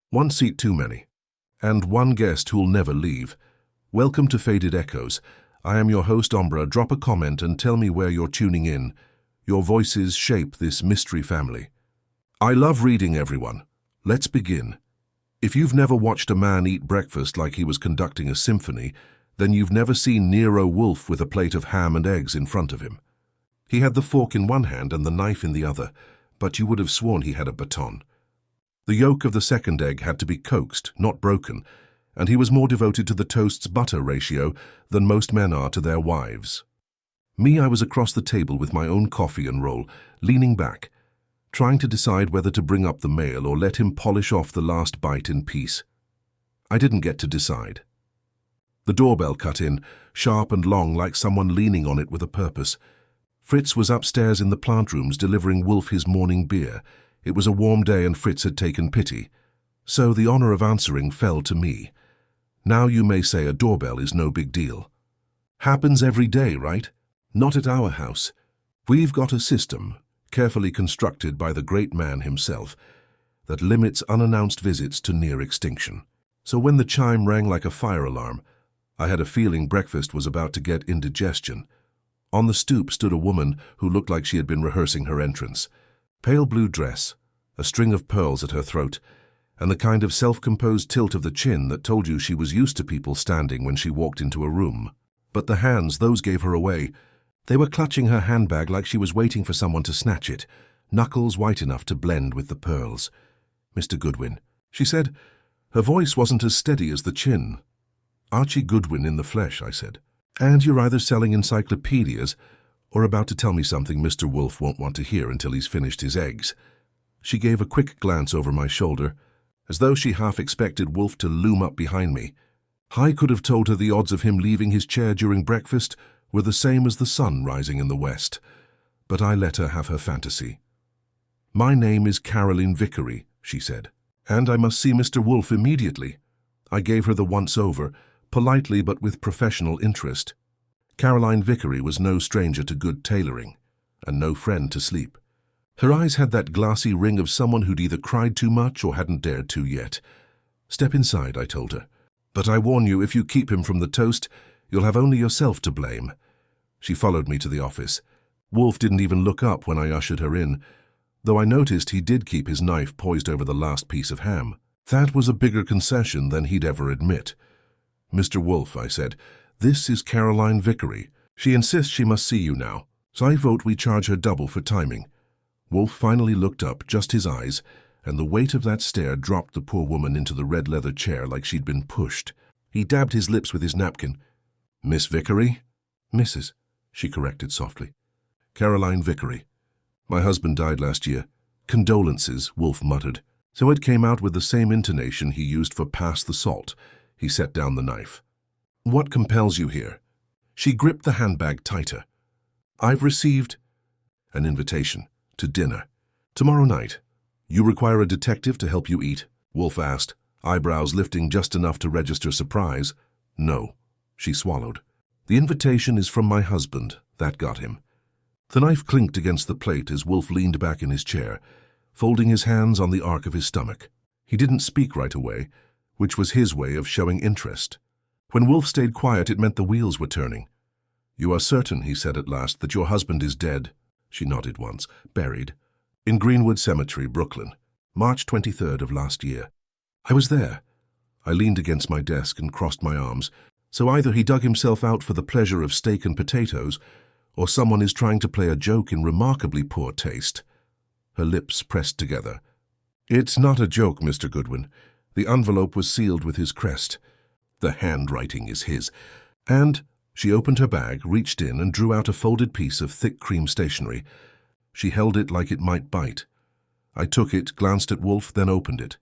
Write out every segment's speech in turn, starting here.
One seat too many. And one guest who'll never leave. Welcome to Faded Echoes. I am your host, Ombra. Drop a comment and tell me where you're tuning in. Your voices shape this mystery family. I love reading, everyone. Let's begin. If you've never watched a man eat breakfast like he was conducting a symphony, then you've never seen Nero Wolfe with a plate of ham and eggs in front of him. He had the fork in one hand and the knife in the other, but you would have sworn he had a baton. The yolk of the second egg had to be coaxed, not broken, and he was more devoted to the toast's butter ratio than most men are to their wives. Me, I was across the table with my own coffee and roll, leaning back, trying to decide whether to bring up the mail or let him polish off the last bite in peace. I didn't get to decide. The doorbell cut in, sharp and long, like someone leaning on it with a purpose. Fritz was upstairs in the plant rooms delivering Wolfe his morning beer. It was a warm day and Fritz had taken pity. So the honor of answering fell to me. Now you may say a doorbell is no big deal. Happens every day, right? Not at our house. We've got a system, carefully constructed by the great man himself, that limits unannounced visits to near extinction. So when the chime rang like a fire alarm, I had a feeling breakfast was about to get indigestion. On the stoop stood a woman who looked like she had been rehearsing her entrance. Pale blue dress, a string of pearls at her throat, and the kind of self-composed tilt of the chin that told you she was used to people standing when she walked into a room. But the hands, those gave her away. They were clutching her handbag like she was waiting for someone to snatch it, knuckles white enough to blend with the pearls. "Mr. Goodwin," she said. Her voice wasn't as steady as the chin. "Archie Goodwin in the flesh," I said. "And you're either selling encyclopedias or about to tell me something Mr. Wolfe won't want to hear until he's finished his eggs." She gave a quick glance over my shoulder, as though she half expected Wolfe to loom up behind me. I could have told her the odds of him leaving his chair during breakfast were the same as the sun rising in the west, but I let her have her fantasy. "My name is Caroline Vickery," she said, "and I must see Mr. Wolfe immediately." I gave her the once-over, politely but with professional interest. Caroline Vickery was no stranger to good tailoring, and no friend to sleep. Her eyes had that glassy ring of someone who'd either cried too much or hadn't dared to yet. "Step inside," I told her. "But I warn you, if you keep him from the toast, you'll have only yourself to blame." She followed me to the office. Wolfe didn't even look up when I ushered her in, though I noticed he did keep his knife poised over the last piece of ham. That was a bigger concession than he'd ever admit. "Mr. Wolfe," I said, "this is Caroline Vickery. She insists she must see you now, so I vote we charge her double for timing." Wolfe finally looked up, just his eyes, and the weight of that stare dropped the poor woman into the red leather chair like she'd been pushed. He dabbed his lips with his napkin. "Miss Vickery?" "Mrs.," she corrected softly. "Caroline Vickery. My husband died last year." "Condolences," Wolfe muttered. So it came out with the same intonation he used for "pass the salt." He set down the knife. "What compels you here?" She gripped the handbag tighter. "I've received an invitation to dinner. Tomorrow night. You require a detective to help you eat?" Wolfe asked, eyebrows lifting just enough to register surprise. "No," she swallowed. "The invitation is from my husband." That got him. The knife clinked against the plate as Wolfe leaned back in his chair, folding his hands on the arc of his stomach. He didn't speak right away, which was his way of showing interest. When Wolfe stayed quiet, it meant the wheels were turning. "You are certain," he said at last, "that your husband is dead?" She nodded once. "Buried in Greenwood Cemetery, Brooklyn, March 23rd of last year." I was there. I leaned against my desk and crossed my arms. So either he dug himself out for the pleasure of steak and potatoes, or someone is trying to play a joke in remarkably poor taste. Her lips pressed together. "It's not a joke, Mr. Goodwin. The envelope was sealed with his crest. The handwriting is his." And she opened her bag, reached in, and drew out a folded piece of thick cream stationery. She held it like it might bite. I took it, glanced at Wolfe, then opened it.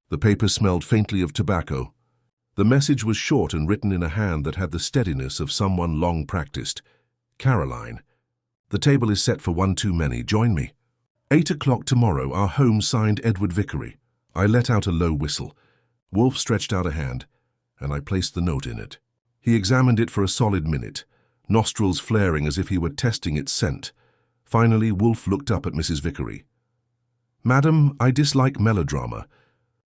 The paper smelled faintly of tobacco. The message was short and written in a hand that had the steadiness of someone long practiced. "Caroline, the table is set for one too many. Join me. 8 o'clock tomorrow, our home, signed Edward Vickery." I let out a low whistle. Wolfe stretched out a hand, and I placed the note in it. He examined it for a solid minute, nostrils flaring as if he were testing its scent. Finally, Wolfe looked up at Mrs. Vickery. "Madam, I dislike melodrama,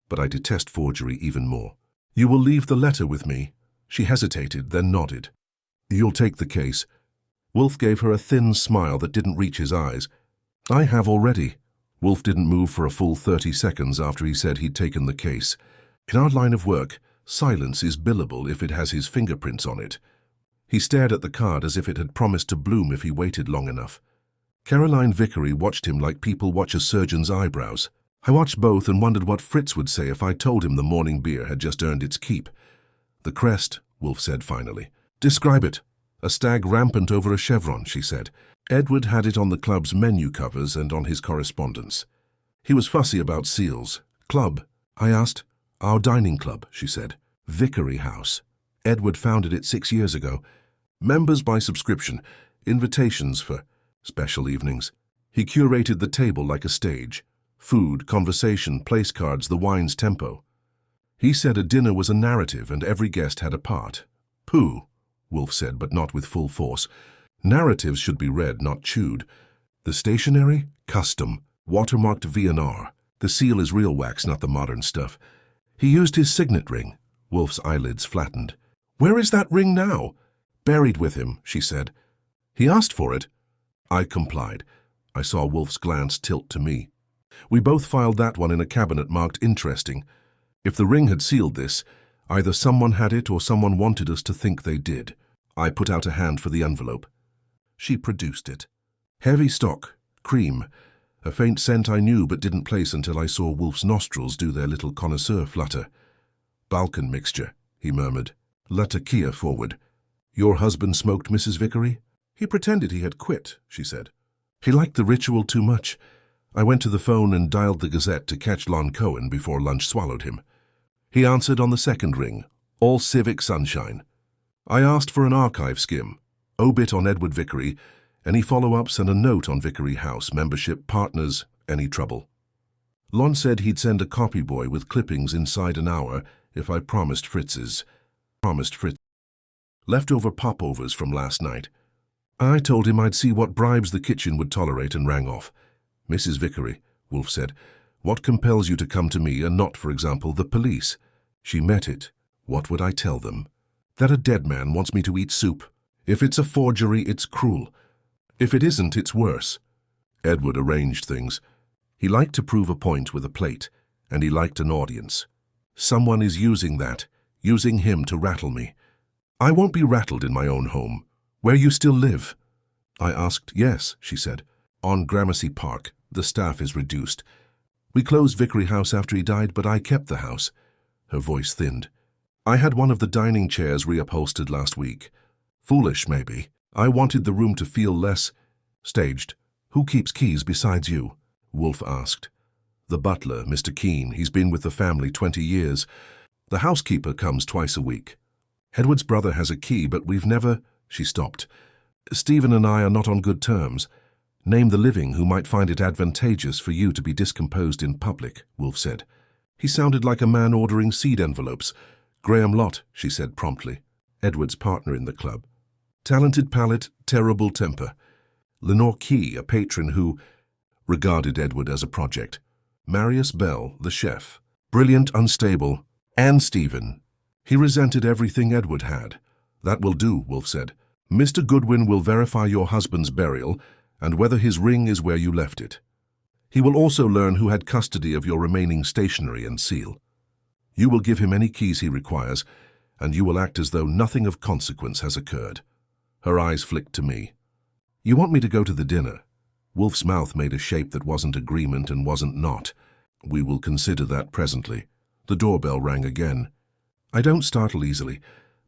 but I detest forgery even more. You will leave the letter with me? She hesitated, then nodded. You'll take the case. Wolfe gave her a thin smile that didn't reach his eyes. I have already. Wolfe didn't move for a full 30 seconds after he said he'd taken the case. In our line of work, silence is billable if it has his fingerprints on it. He stared at the card as if it had promised to bloom if he waited long enough. Caroline Vickery watched him like people watch a surgeon's eyebrows. I watched both and wondered what Fritz would say if I told him the morning beer had just earned its keep. The crest, Wolfe said finally. Describe it. A stag rampant over a chevron, she said. Edward had it on the club's menu covers and on his correspondence. He was fussy about seals. Club? I asked. Our dining club, she said. Vickery House. Edward founded it 6 years ago. Members by subscription. Invitations for special evenings. He curated the table like a stage. Food, conversation, place cards, the wine's tempo. He said a dinner was a narrative and every guest had a part. Pooh, Wolfe said, but not with full force. Narratives should be read, not chewed. The stationery? Custom. Watermarked V&R. The seal is real wax, not the modern stuff. He used his signet ring. Wolfe's eyelids flattened. Where is that ring now? Buried with him, she said. He asked for it. I complied. I saw Wolfe's glance tilt to me. We both filed that one in a cabinet marked interesting. If the ring had sealed this, either someone had it or someone wanted us to think they did. I put out a hand for the envelope. She produced it. Heavy stock, cream, a faint scent I knew but didn't place until I saw Wolfe's nostrils do their little connoisseur flutter. Balkan mixture, he murmured. Latakia forward. Your husband smoked, Mrs. Vickery? He pretended he had quit, she said. He liked the ritual too much. I went to the phone and dialed the Gazette to catch Lon Cohen before lunch swallowed him. He answered on the second ring, all civic sunshine. I asked for an archive skim, obit on Edward Vickery, any follow-ups and a note on Vickery House, membership, partners, any trouble. Lon said he'd send a copy boy with clippings inside an hour if I promised Fritz's. Leftover popovers from last night. I told him I'd see what bribes the kitchen would tolerate and rang off. Mrs. Vickery, Wolfe said, what compels you to come to me and not, for example, the police? She met it. What would I tell them? That a dead man wants me to eat soup. If it's a forgery, it's cruel. If it isn't, it's worse. Edward arranged things. He liked to prove a point with a plate, and he liked an audience. Someone is using that, using him to rattle me. I won't be rattled in my own home. Where you still live? I asked. Yes, she said. On Gramercy Park. The staff is reduced. We closed Vickery House after he died, but I kept the house. Her voice thinned. I had one of the dining chairs reupholstered last week. Foolish, maybe. I wanted the room to feel less staged. Who keeps keys besides you? Wolfe asked. The butler, Mr. Keene. He's been with the family 20 years. The housekeeper comes twice a week. Edward's brother has a key, but we've never... She stopped. Stephen and I are not on good terms. Name the living who might find it advantageous for you to be discomposed in public, Wolfe said. He sounded like a man ordering seed envelopes. Graham Lott, she said promptly. Edward's partner in the club. Talented palate, terrible temper. Lenore Key, a patron who regarded Edward as a project. Marius Bell, the chef. Brilliant, unstable. And Stephen. He resented everything Edward had. That will do, Wolfe said. Mr. Goodwin will verify your husband's burial and whether his ring is where you left it. He will also learn who had custody of your remaining stationery and seal. You will give him any keys he requires, and you will act as though nothing of consequence has occurred. Her eyes flicked to me. You want me to go to the dinner? Wolfe's mouth made a shape that wasn't agreement and wasn't not. We will consider that presently. The doorbell rang again. I don't startle easily,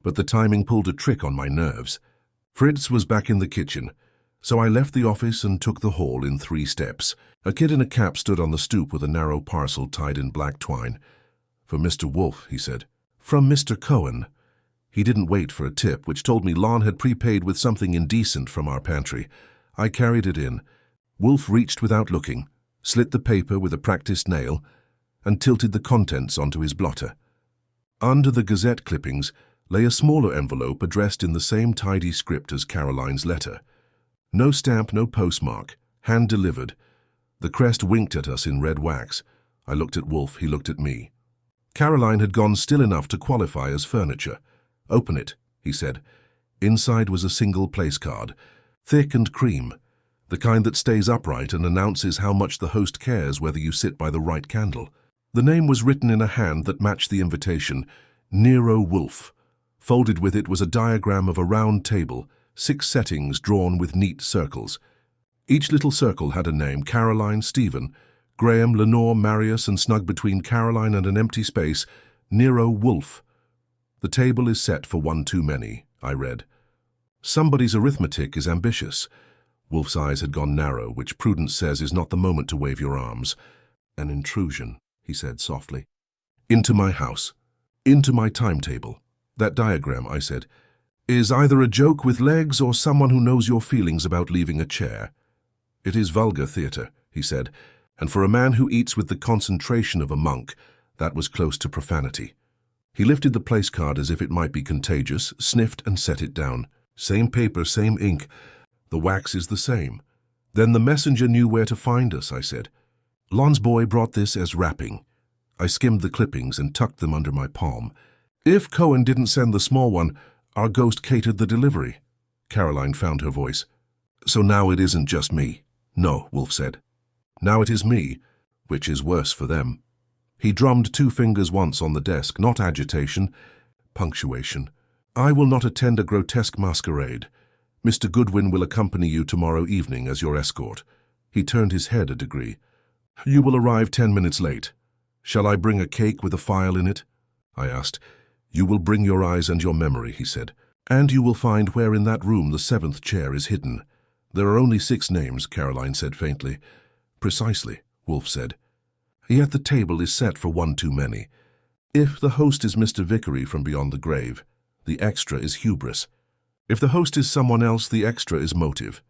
but the timing pulled a trick on my nerves. Fritz was back in the kitchen, so I left the office and took the hall in 3 steps. A kid in a cap stood on the stoop with a narrow parcel tied in black twine. For Mr. Wolfe, he said. From Mr. Cohen. He didn't wait for a tip, which told me Lon had prepaid with something indecent from our pantry. I carried it in. Wolfe reached without looking, slit the paper with a practiced nail, and tilted the contents onto his blotter. Under the Gazette clippings lay a smaller envelope addressed in the same tidy script as Caroline's letter. No stamp, no postmark, hand-delivered. The crest winked at us in red wax. I looked at Wolfe, he looked at me. Caroline had gone still enough to qualify as furniture. "Open it," he said. Inside was a single place card, thick and cream, the kind that stays upright and announces how much the host cares whether you sit by the right candle. The name was written in a hand that matched the invitation, Nero Wolfe. Folded with it was a diagram of a round table, 6 settings drawn with neat circles. Each little circle had a name: Caroline, Stephen, Graham, Lenore, Marius, and snug between Caroline and an empty space, Nero Wolfe. "The table is set for one too many," I read. "Somebody's arithmetic is ambitious." Wolfe's eyes had gone narrow, which prudence says is not the moment to wave your arms. "An intrusion," he said softly. "Into my house. Into my timetable. That diagram," I said, "is either a joke with legs or someone who knows your feelings about leaving a chair." "It is vulgar theatre," he said, and for a man who eats with the concentration of a monk, that was close to profanity. He lifted the place card as if it might be contagious, sniffed and set it down. "Same paper, same ink. The wax is the same." "Then the messenger knew where to find us," I said. "Lon's boy brought this as wrapping." I skimmed the clippings and tucked them under my palm. "If Cohen didn't send the small one, our ghost catered the delivery." Caroline found her voice. "So now it isn't just me." "No," Wolfe said. "Now it is me, which is worse for them." He drummed 2 fingers once on the desk, not agitation, punctuation. "I will not attend a grotesque masquerade. Mr. Goodwin will accompany you tomorrow evening as your escort." He turned his head a degree. "You will arrive 10 minutes late. Shall I bring a cake with a file in it?" I asked. "You will bring your eyes and your memory," he said. "And you will find where in that room the 7th chair is hidden." "There are only 6 names," Caroline said faintly. "Precisely," Wolfe said. "Yet the table is set for one too many. If the host is Mr. Vickery from beyond the grave, the extra is hubris. If the host is someone else, the extra is motive."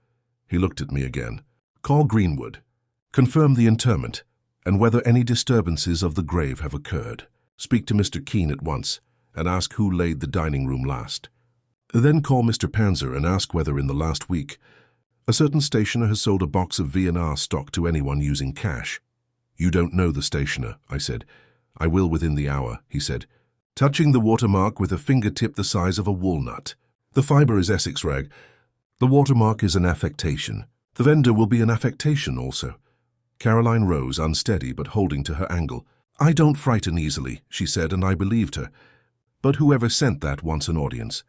He looked at me again. "Call Greenwood. Confirm the interment, and whether any disturbances of the grave have occurred. Speak to Mr. Keene at once, and ask who laid the dining room last. Then call Mr. Panzer and ask whether in the last week a certain stationer has sold a box of V&R stock to anyone using cash." "You don't know the stationer," I said. "I will within the hour," he said, touching the watermark with a fingertip the size of a walnut. "The fibre is Essex rag. The watermark is an affectation. The vendor will be an affectation also." Caroline rose, unsteady but holding to her angle. "I don't frighten easily," she said, and I believed her. "But whoever sent that wants an audience.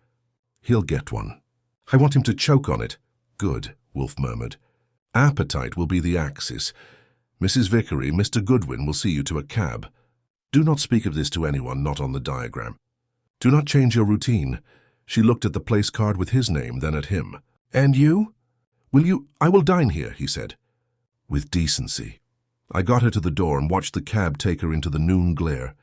He'll get one. I want him to choke on it." "Good," Wolfe murmured. "Appetite will be the axis. Mrs. Vickery, Mr. Goodwin will see you to a cab. Do not speak of this to anyone not on the diagram. Do not change your routine." She looked at the place card with his name, then at him. "And you? Will you—" "I will dine here," he said. "With decency." I got her to the door and watched the cab take her into the noon glare.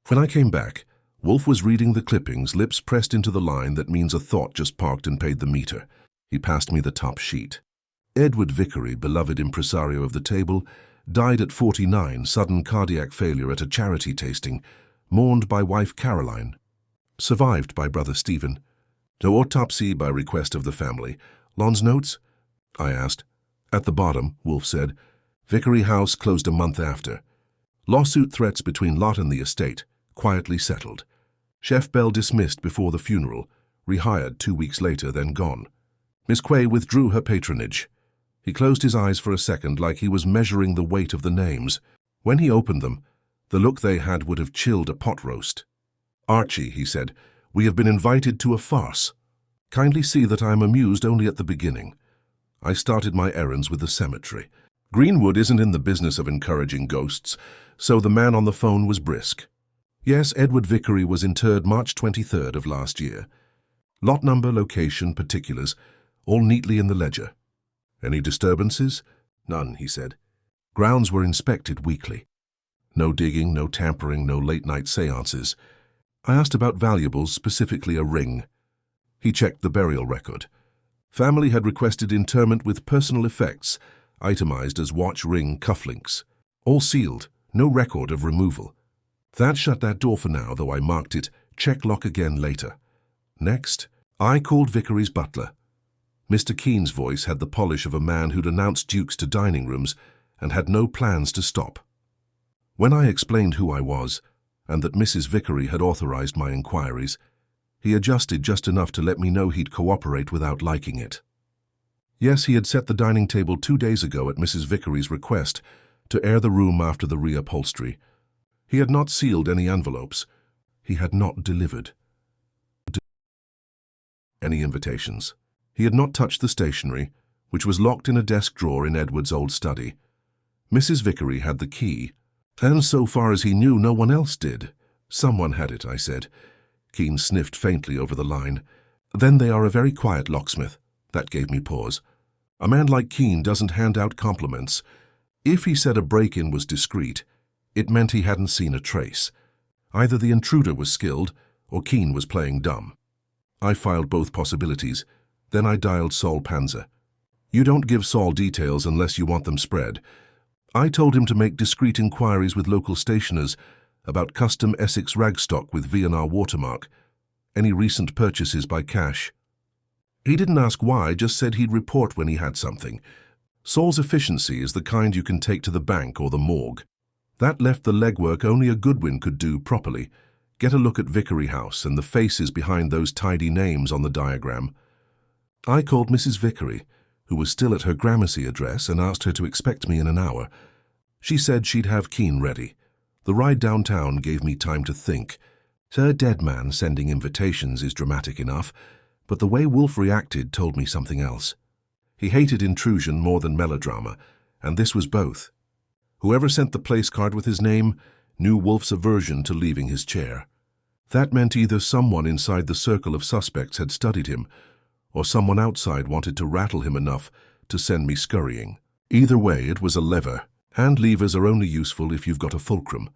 When I came back, Wolfe was reading the clippings, lips pressed into the line that means a thought just parked and paid the meter. He passed me the top sheet. "Edward Vickery, beloved impresario of the table, died at 49, sudden cardiac failure at a charity tasting, mourned by wife Caroline. Survived by brother Stephen. No autopsy by request of the family. Lon's notes?" I asked. "At the bottom," Wolfe said. "Vickery House closed a month after. Lawsuit threats between Lot and the estate, quietly settled. Chef Bell dismissed before the funeral, rehired 2 weeks later, then gone. Miss Quay withdrew her patronage." He closed his eyes for a second like he was measuring the weight of the names. When he opened them, the look they had would have chilled a pot roast. "Archie," he said, "we have been invited to a farce. Kindly see that I am amused only at the beginning." I started my errands with the cemetery. Greenwood isn't in the business of encouraging ghosts, so the man on the phone was brisk. "Yes, Edward Vickery was interred March 23rd of last year. Lot number, location, particulars, all neatly in the ledger." "Any disturbances?" "None," he said. "Grounds were inspected weekly. No digging, no tampering, no late-night seances. I asked about valuables, specifically a ring." He checked the burial record. Family had requested interment with personal effects, itemized as watch, ring, cufflinks. All sealed, no record of removal. That shut that door for now, though I marked it, check lock again later. Next, I called Vickery's butler. Mr. Keene's voice had the polish of a man who'd announced dukes to dining rooms and had no plans to stop. When I explained who I was, and that Mrs. Vickery had authorized my inquiries. He adjusted just enough to let me know he'd cooperate without liking it. Yes, he had set the dining table 2 days ago at Mrs. Vickery's request to air the room after the reupholstery. He had not sealed any envelopes. He had not delivered any invitations. He had not touched the stationery, which was locked in a desk drawer in Edward's old study. Mrs. Vickery had the key, and so far as he knew, no one else did. Someone had it, I said. Keene sniffed faintly over the line. Then they are a very quiet locksmith. That gave me pause. A man like Keene doesn't hand out compliments. If he said a break-in was discreet, it meant he hadn't seen a trace. Either the intruder was skilled, or Keene was playing dumb. I filed both possibilities. Then I dialed Saul Panzer. You don't give Saul details unless you want them spread. I told him to make discreet inquiries with local stationers about custom Essex rag stock with V&R watermark, any recent purchases by cash. He didn't ask why, just said he'd report when he had something. Saul's efficiency is the kind you can take to the bank or the morgue. That left the legwork only a Goodwin could do properly. Get a look at Vickery House and the faces behind those tidy names on the diagram. I called Mrs. Vickery, who was still at her Gramercy address, and asked her to expect me in an hour. She said she'd have Keene ready. The ride downtown gave me time to think. A dead man sending invitations is dramatic enough, but the way Wolfe reacted told me something else. He hated intrusion more than melodrama, and this was both. Whoever sent the place card with his name knew Wolfe's aversion to leaving his chair. That meant either someone inside the circle of suspects had studied him, or someone outside wanted to rattle him enough to send me scurrying. Either way, it was a lever, and levers are only useful if you've got a fulcrum.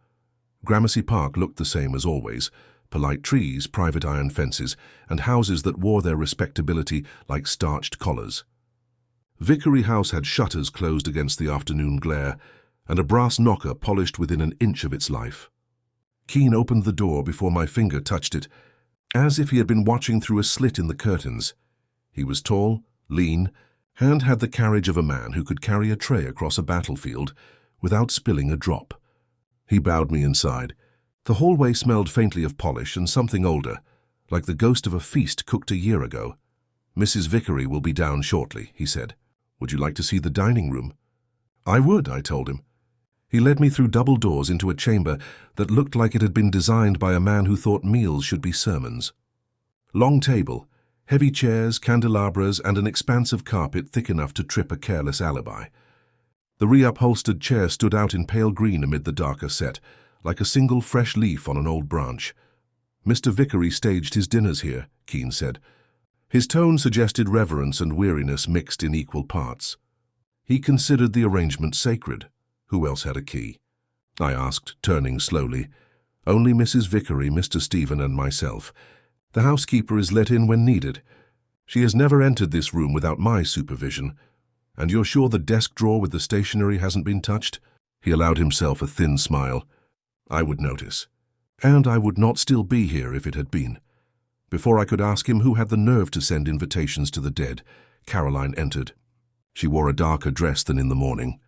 Gramercy Park looked the same as always: polite trees, private iron fences, and houses that wore their respectability like starched collars. Vickery House had shutters closed against the afternoon glare, and a brass knocker polished within an inch of its life. Keene opened the door before my finger touched it, as if he had been watching through a slit in the curtains. He was tall, lean, and had the carriage of a man who could carry a tray across a battlefield without spilling a drop. He bowed me inside. The hallway smelled faintly of polish and something older, like the ghost of a feast cooked a year ago. Mrs. Vickery will be down shortly, he said. Would you like to see the dining room? I would, I told him. He led me through double doors into a chamber that looked like it had been designed by a man who thought meals should be sermons. Long table, heavy chairs, candelabras, and an expanse of carpet thick enough to trip a careless alibi. The reupholstered chair stood out in pale green amid the darker set, like a single fresh leaf on an old branch. Mr. Vickery staged his dinners here, Keene said. His tone suggested reverence and weariness mixed in equal parts. He considered the arrangement sacred. Who else had a key? I asked, turning slowly. Only Mrs. Vickery, Mr. Stephen, and myself. The housekeeper is let in when needed. She has never entered this room without my supervision. And you're sure the desk drawer with the stationery hasn't been touched? He allowed himself a thin smile. I would notice. And I would not still be here if it had been. Before I could ask him who had the nerve to send invitations to the dead, Caroline entered. She wore a darker dress than in the morning,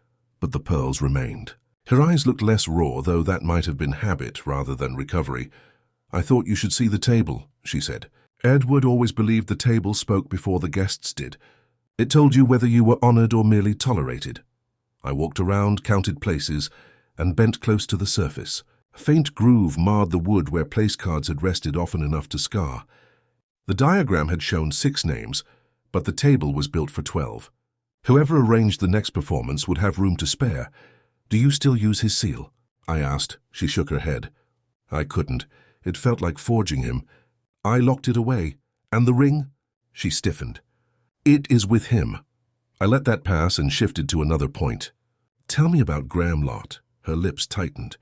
but the pearls remained. Her eyes looked less raw, though that might have been habit rather than recovery. I thought you should see the table, she said. Edward always believed the table spoke before the guests did. It told you whether you were honored or merely tolerated. I walked around, counted places, and bent close to the surface. A faint groove marred the wood where place cards had rested often enough to scar. The diagram had shown 6 names, but the table was built for 12. Whoever arranged the next performance would have room to spare. Do you still use his seal? I asked. She shook her head. I couldn't. It felt like forging him. I locked it away. And the ring? She stiffened. It is with him. I let that pass and shifted to another point. Tell me about Graham Lott. Her lips tightened.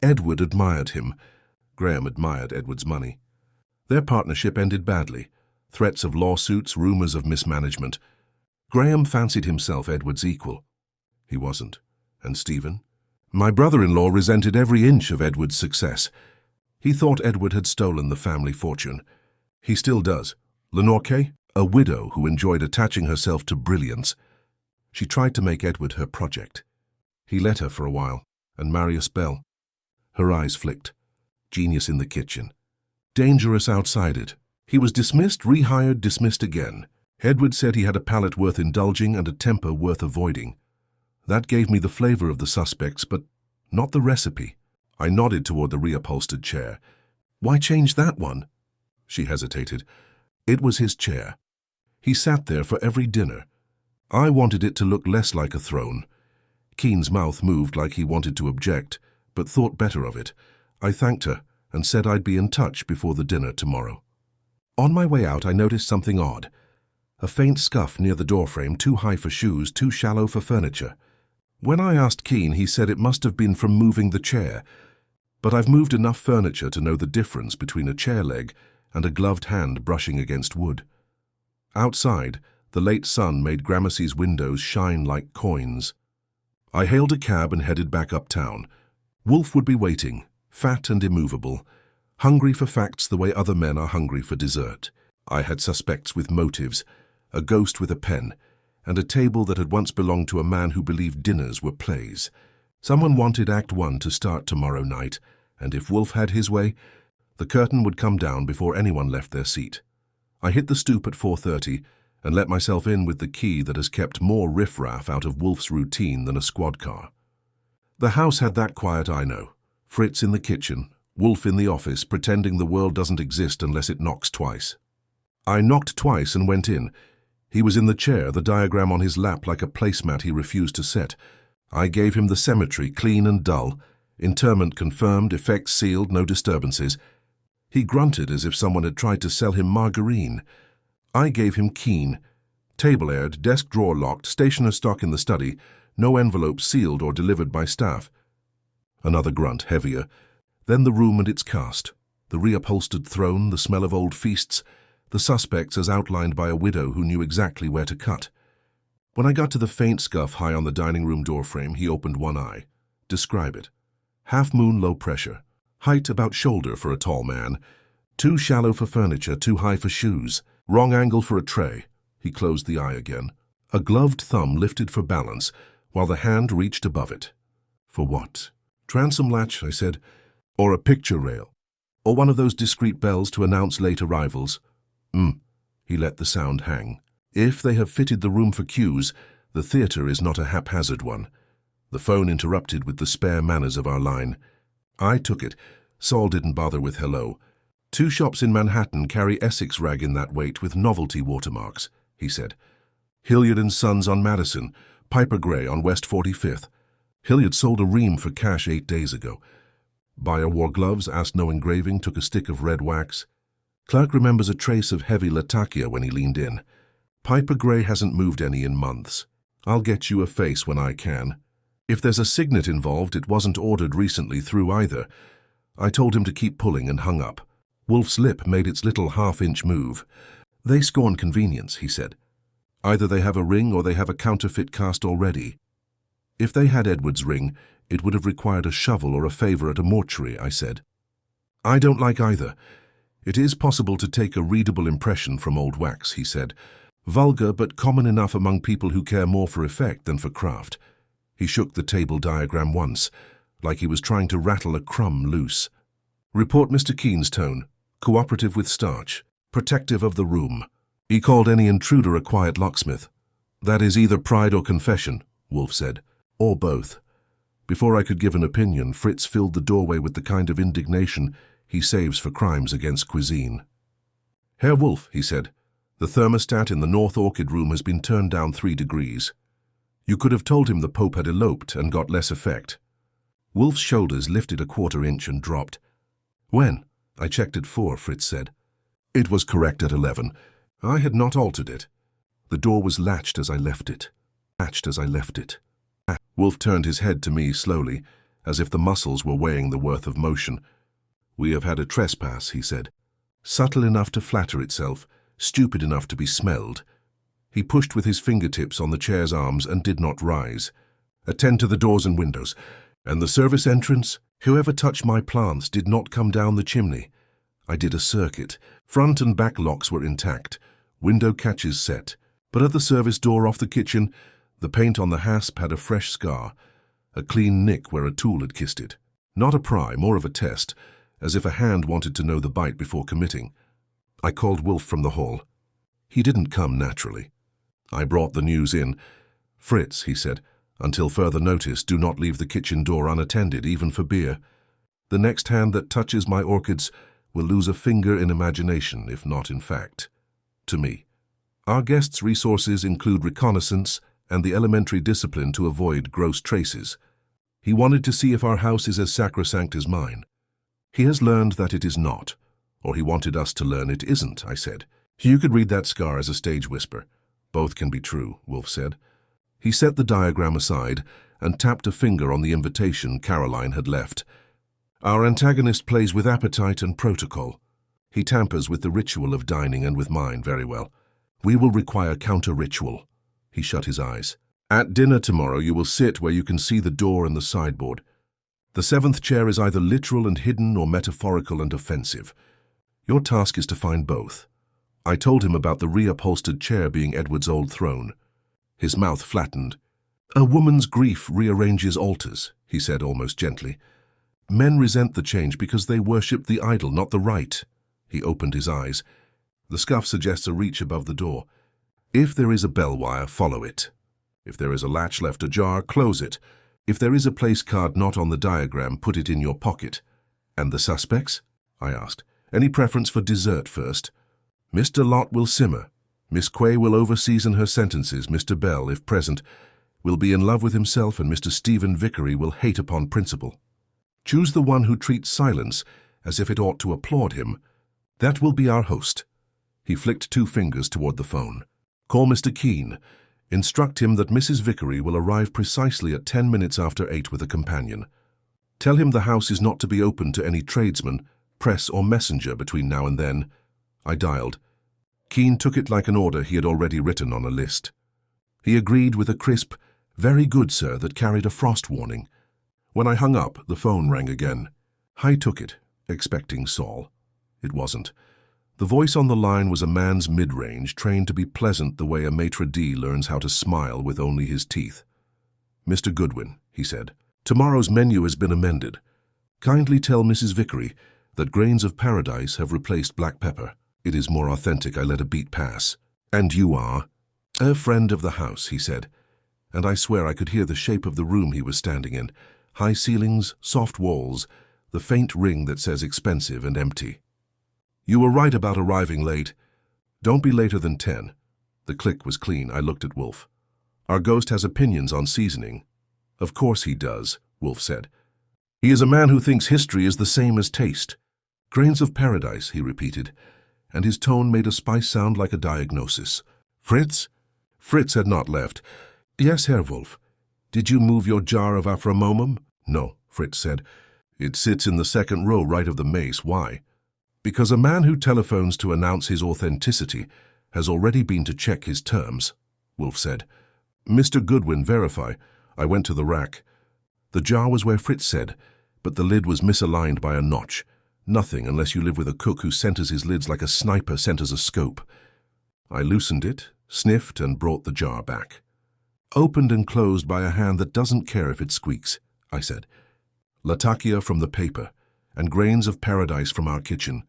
Edward admired him. Graham admired Edward's money. Their partnership ended badly. Threats of lawsuits, rumors of mismanagement. Graham fancied himself Edward's equal. He wasn't. And Stephen? My brother-in-law resented every inch of Edward's success. He thought Edward had stolen the family fortune. He still does. Lenore Kay, a widow who enjoyed attaching herself to brilliance. She tried to make Edward her project. He let her for a while, and Marius Bell. Her eyes flicked. genius in the kitchen. Dangerous outside it. He was dismissed, rehired, dismissed again. Edward said he had a palate worth indulging and a temper worth avoiding. That gave me the flavor of the suspects, but not the recipe. I nodded toward the reupholstered chair. Why change that one? She hesitated. It was his chair. He sat there for every dinner. I wanted it to look less like a throne. Keen's mouth moved like he wanted to object, but thought better of it. I thanked her and said I'd be in touch before the dinner tomorrow. On my way out, I noticed something odd. A faint scuff near the doorframe, too high for shoes, too shallow for furniture. When I asked Keen, he said it must have been from moving the chair. But I've moved enough furniture to know the difference between a chair leg and a gloved hand brushing against wood. Outside, the late sun made Gramercy's windows shine like coins. I hailed a cab and headed back uptown. Wolfe would be waiting, fat and immovable, hungry for facts the way other men are hungry for dessert. I had suspects with motives, a ghost with a pen, and a table that had once belonged to a man who believed dinners were plays. Someone wanted Act 1 to start tomorrow night, and if Wolfe had his way, the curtain would come down before anyone left their seat. I hit the stoop at 4:30 and let myself in with the key that has kept more riffraff out of Wolfe's routine than a squad car. The house had that quiet I know. Fritz in the kitchen, Wolfe in the office, pretending the world doesn't exist unless it knocks twice. I knocked twice and went in. He was in the chair, the diagram on his lap like a placemat he refused to set. I gave him the cemetery, clean and dull. Interment confirmed, effects sealed, no disturbances. He grunted as if someone had tried to sell him margarine. I gave him Keen. Table aired, desk drawer locked, stationer stock in the study, no envelope sealed or delivered by staff. Another grunt, heavier. Then the room and its cast. The reupholstered throne, the smell of old feasts, the suspects as outlined by a widow who knew exactly where to cut. When I got to the faint scuff high on the dining room doorframe, he opened one eye. Describe it. Half-moon, low pressure. Height about shoulder for a tall man. Too shallow for furniture, too high for shoes. Wrong angle for a tray. He closed the eye again. A gloved thumb lifted for balance, while the hand reached above it. For what? Transom latch, I said. Or a picture rail. Or one of those discreet bells to announce late arrivals. He let the sound hang. If they have fitted the room for cues, the theatre is not a haphazard one. The phone interrupted with the spare manners of our line. I took it. Saul didn't bother with hello. 2 shops in Manhattan carry Essex rag in that weight with novelty watermarks, he said. Hilliard and Sons on Madison, Piper Gray on West 45th. Hilliard sold a ream for cash 8 days ago. Buyer wore gloves, asked no engraving, took a stick of red wax. Clerk remembers a trace of heavy latakia when he leaned in. Piper Gray hasn't moved any in months. I'll get you a face when I can. If there's a signet involved, it wasn't ordered recently through either. I told him to keep pulling and hung up. Wolfe's lip made its little half-inch move. They scorn convenience, he said. Either they have a ring or they have a counterfeit cast already. If they had Edward's ring, it would have required a shovel or a favor at a mortuary, I said. I don't like either. It is possible to take a readable impression from old wax, he said. Vulgar but common enough among people who care more for effect than for craft. He shook the table diagram once, like he was trying to rattle a crumb loose. Report Mr. Keen's tone. Cooperative with starch. Protective of the room. He called any intruder a quiet locksmith. That is either pride or confession, Wolfe said. Or both. Before I could give an opinion, Fritz filled the doorway with the kind of indignation he saves for crimes against cuisine. Herr Wolfe, he said, the thermostat in the North Orchid room has been turned down 3 degrees. You could have told him the Pope had eloped and got less effect. Wolfe's shoulders lifted a 1/4 inch and dropped. When? I checked at 4, Fritz said. It was correct at 11. I had not altered it. The door was latched as I left it. Wolfe turned his head to me slowly, as if the muscles were weighing the worth of motion. We have had a trespass, he said. Subtle enough to flatter itself, stupid enough to be smelled. He pushed with his fingertips on the chair's arms and did not rise. Attend to the doors and windows. And the service entrance? Whoever touched my plants did not come down the chimney. I did a circuit. Front and back locks were intact. Window catches set. But at the service door off the kitchen, the paint on the hasp had a fresh scar, a clean nick where a tool had kissed it. Not a pry, more of a test, as if a hand wanted to know the bite before committing. I called Wolfe from the hall. He didn't come naturally. I brought the news in. "Fritz," he said, "until further notice, do not leave the kitchen door unattended, even for beer. The next hand that touches my orchids will lose a finger in imagination, if not in fact. To me. Our guest's resources include reconnaissance and the elementary discipline to avoid gross traces. He wanted to see if our house is as sacrosanct as mine. He has learned that it is not, or he wanted us to learn it isn't," I said. "You could read that scar as a stage whisper. Both can be true," Wolfe said. He set the diagram aside and tapped a finger on the invitation Caroline had left. "Our antagonist plays with appetite and protocol. He tampers with the ritual of dining and with mine very well. We will require counter-ritual." He shut his eyes. "At dinner tomorrow you will sit where you can see the door and the sideboard. The seventh chair is either literal and hidden or metaphorical and offensive. Your task is to find both." I told him about the reupholstered chair being Edward's old throne. His mouth flattened. "A woman's grief rearranges altars," he said almost gently. "Men resent the change because they worship the idol, not the right." He opened his eyes. The scuff suggests a reach above the door. "If there is a bell wire, follow it. If there is a latch left ajar, close it. If there is a place card not on the diagram, put it in your pocket." "And the suspects?" I asked. "Any preference for dessert first?" "Mr. Lott will simmer. Miss Quay will overseason her sentences. Mr. Bell, if present, will be in love with himself, and Mr. Stephen Vickery will hate upon principle. Choose the one who treats silence as if it ought to applaud him. That will be our host." He flicked 2 fingers toward the phone. "Call Mr. Keene. Instruct him that Mrs. Vickery will arrive precisely at 10 minutes after 8 with a companion. Tell him the house is not to be open to any tradesman, press or messenger between now and then." I dialed. Keene took it like an order he had already written on a list. He agreed with a crisp, "Very good, sir," that carried a frost warning. When I hung up, the phone rang again. I took it, expecting Saul. It wasn't. The voice on the line was a man's mid-range, trained to be pleasant the way a maitre d' learns how to smile with only his teeth. "Mr. Goodwin," he said, "tomorrow's menu has been amended. Kindly tell Mrs. Vickery that grains of paradise have replaced black pepper. It is more authentic. I let a beat pass." "And you are?" "A friend of the house," he said, and I swear I could hear the shape of the room he was standing in. High ceilings, soft walls, the faint ring that says expensive and empty. "You were right about arriving late. Don't be later than 10. The click was clean. I looked at Wolfe. "Our ghost has opinions on seasoning." "Of course he does," Wolfe said. "He is a man who thinks history is the same as taste." "Grains of paradise," he repeated, and his tone made a spice sound like a diagnosis. "Fritz?" Fritz had not left. "Yes, Herr Wolfe. Did you move your jar of aframomum?" "No," Fritz said. "It sits in the second row right of the mace. Why?" "Because a man who telephones to announce his authenticity has already been to check his terms," Wolfe said. "Mr. Goodwin, verify." I went to the rack. The jar was where Fritz said, but the lid was misaligned by a notch. Nothing unless you live with a cook who centers his lids like a sniper centers a scope. I loosened it, sniffed, and brought the jar back. "Opened and closed by a hand that doesn't care if it squeaks," I said. "Latakia from the paper, and grains of paradise from our kitchen.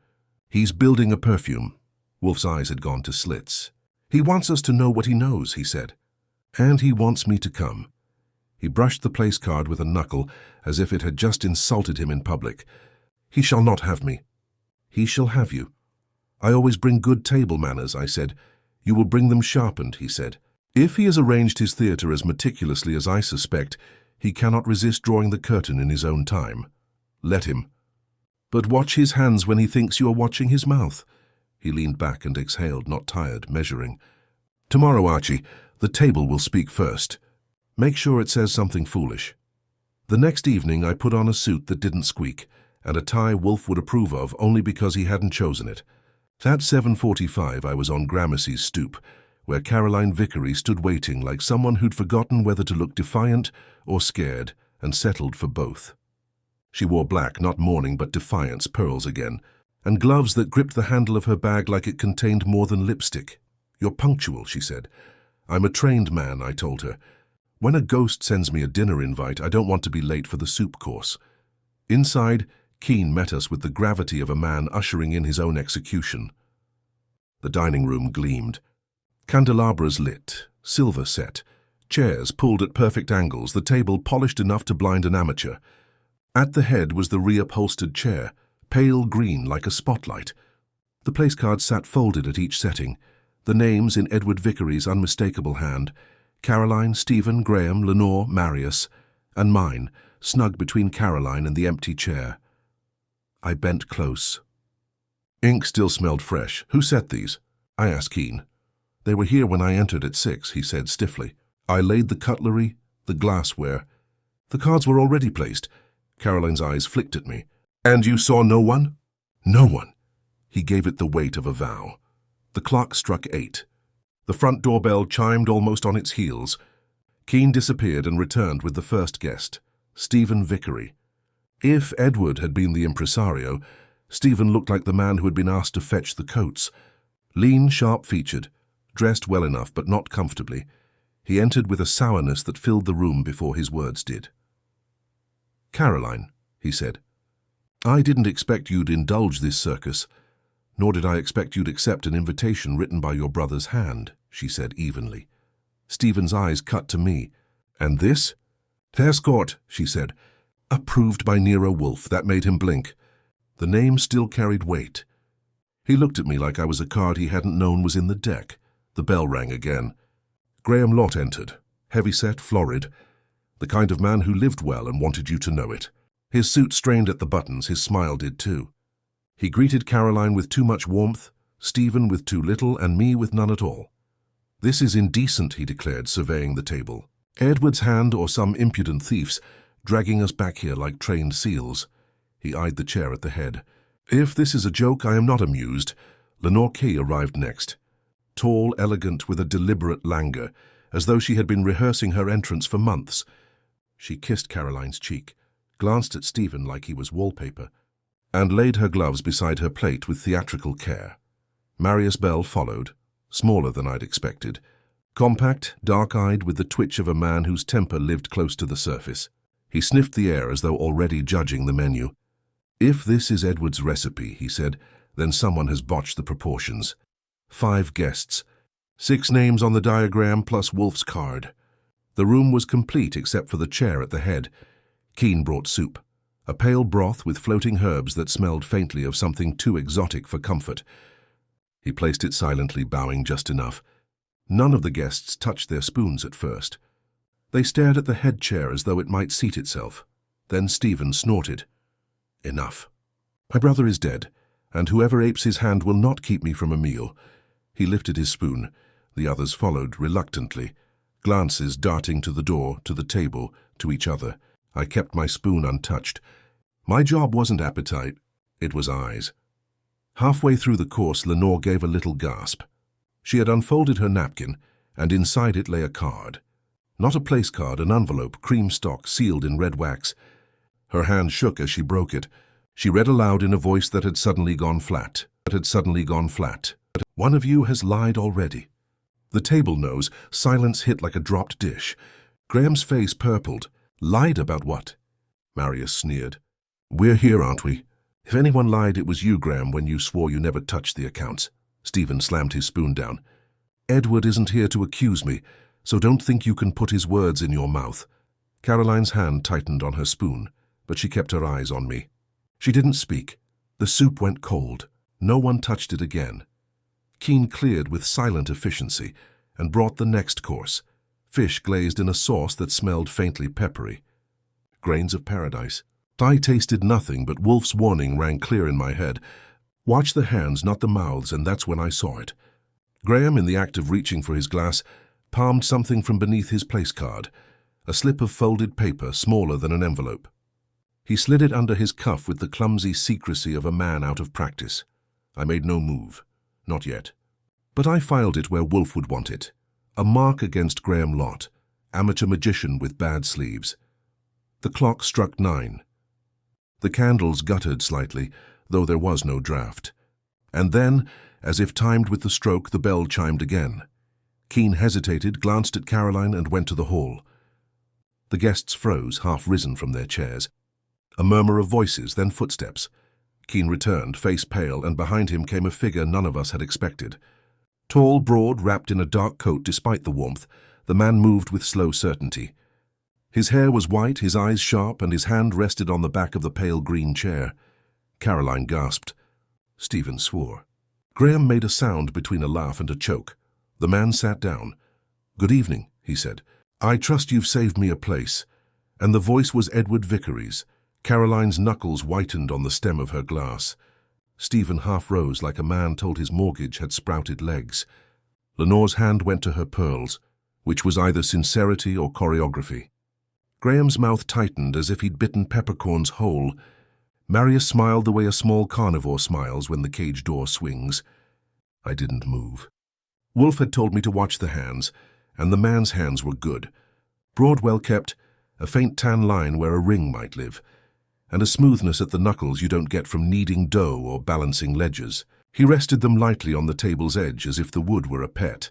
He's building a perfume." Wolfe's eyes had gone to slits. "He wants us to know what he knows," he said. "And he wants me to come." He brushed the place card with a knuckle, as if it had just insulted him in public. "He shall not have me." "He shall have you." "I always bring good table manners," I said. "You will bring them sharpened," he said. "If he has arranged his theatre as meticulously as I suspect, he cannot resist drawing the curtain in his own time. Let him. But watch his hands when he thinks you are watching his mouth." He leaned back and exhaled, not tired, measuring. "Tomorrow, Archie, the table will speak first. Make sure it says something foolish." The next evening I put on a suit that didn't squeak, and a tie Wolfe would approve of only because he hadn't chosen it. At 7:45 I was on Gramercy's stoop, where Caroline Vickery stood waiting like someone who'd forgotten whether to look defiant or scared, and settled for both. She wore black, not mourning but defiance, pearls again, and gloves that gripped the handle of her bag like it contained more than lipstick. "You're punctual," she said. "I'm a trained man," I told her. "When a ghost sends me a dinner invite, I don't want to be late for the soup course." Inside, Keane met us with the gravity of a man ushering in his own execution. The dining room gleamed. Candelabras lit, silver set, chairs pulled at perfect angles, the table polished enough to blind an amateur. At the head was the reupholstered chair, pale green like a spotlight. The place cards sat folded at each setting, the names in Edward Vickery's unmistakable hand: Caroline, Stephen, Graham, Lenore, Marius, and mine, snug between Caroline and the empty chair. I bent close. Ink still smelled fresh. "Who set these?" I asked Keane. "They were here when I entered at 6, he said stiffly. "I laid the cutlery, the glassware. The cards were already placed." Caroline's eyes flicked at me. "And you saw no one?" "No one." He gave it the weight of a vow. The clock struck 8. The front doorbell chimed almost on its heels. Keane disappeared and returned with the first guest, Stephen Vickery. If Edward had been the impresario, Stephen looked like the man who had been asked to fetch the coats. Lean, sharp-featured, dressed well enough but not comfortably, he entered with a sourness that filled the room before his words did. "Caroline," he said, "I didn't expect you'd indulge this circus, nor did I expect you'd accept an invitation written by your brother's hand," she said evenly. Stephen's eyes cut to me. "And this?" "Tescourt," she said. "Approved by Nero Wolfe." That made him blink. The name still carried weight. He looked at me like I was a card he hadn't known was in the deck. The bell rang again. Graham Lott entered, heavy-set, florid, the kind of man who lived well and wanted you to know it. His suit strained at the buttons, his smile did too. He greeted Caroline with too much warmth, Stephen with too little, and me with none at all. "This is indecent," he declared, surveying the table. "Edward's hand or some impudent thief's, dragging us back here like trained seals." He eyed the chair at the head. "If this is a joke, I am not amused." Lenore Key arrived next. Tall, elegant, with a deliberate languor, as though she had been rehearsing her entrance for months. She kissed Caroline's cheek, glanced at Stephen like he was wallpaper, and laid her gloves beside her plate with theatrical care. Marius Bell followed, smaller than I'd expected, compact, dark-eyed, with the twitch of a man whose temper lived close to the surface. He sniffed the air as though already judging the menu. "If this is Edward's recipe," he said, "then someone has botched the proportions. 5 guests, 6 names on the diagram plus Wolfe's card." The room was complete except for the chair at the head. Keane brought soup, a pale broth with floating herbs that smelled faintly of something too exotic for comfort. He placed it silently, bowing just enough. None of the guests touched their spoons at first. They stared at the head chair as though it might seat itself. Then Stephen snorted. "Enough. My brother is dead, and whoever apes his hand will not keep me from a meal." He lifted his spoon. The others followed reluctantly, glances darting to the door, to the table, to each other. I kept my spoon untouched. My job wasn't appetite, it was eyes. Halfway through the course, Lenore gave a little gasp. She had unfolded her napkin, and inside it lay a card. Not a place card, an envelope, cream stock, sealed in red wax. Her hand shook as she broke it. She read aloud in a voice that had suddenly gone flat. "One of you has lied already." The table knows. Silence hit like a dropped dish. Graham's face purpled. "Lied about what?" Marius sneered. "We're here, aren't we? If anyone lied, it was you, Graham, when you swore you never touched the accounts." Stephen slammed his spoon down. "Edward isn't here to accuse me, so don't think you can put his words in your mouth." Caroline's hand tightened on her spoon, but she kept her eyes on me. She didn't speak. The soup went cold. No one touched it again. Keane cleared with silent efficiency and brought the next course, fish glazed in a sauce that smelled faintly peppery. Grains of paradise. I tasted nothing, but Wolfe's warning rang clear in my head. Watch the hands, not the mouths, and that's when I saw it. Graham, in the act of reaching for his glass, palmed something from beneath his place card, a slip of folded paper smaller than an envelope. He slid it under his cuff with the clumsy secrecy of a man out of practice. I made no move. Not yet. But I filed it where Wolfe would want it. A mark against Graham Lott, amateur magician with bad sleeves. The clock struck 9. The candles guttered slightly, though there was no draught. And then, as if timed with the stroke, the bell chimed again. Keane hesitated, glanced at Caroline, and went to the hall. The guests froze, half risen from their chairs. A murmur of voices, then footsteps. Keene returned, face pale, and behind him came a figure none of us had expected. Tall, broad, wrapped in a dark coat despite the warmth, the man moved with slow certainty. His hair was white, his eyes sharp, and his hand rested on the back of the pale green chair. Caroline gasped. Stephen swore. Graham made a sound between a laugh and a choke. The man sat down. "Good evening," he said. "I trust you've saved me a place." And the voice was Edward Vickery's. Caroline's knuckles whitened on the stem of her glass. Stephen half rose like a man told his mortgage had sprouted legs. Lenore's hand went to her pearls, which was either sincerity or choreography. Graham's mouth tightened as if he'd bitten peppercorns whole. Marius smiled the way a small carnivore smiles when the cage door swings. I didn't move. Wolfe had told me to watch the hands, and the man's hands were good. Broad, well-kept, a faint tan line where a ring might live, and a smoothness at the knuckles you don't get from kneading dough or balancing ledgers. He rested them lightly on the table's edge as if the wood were a pet.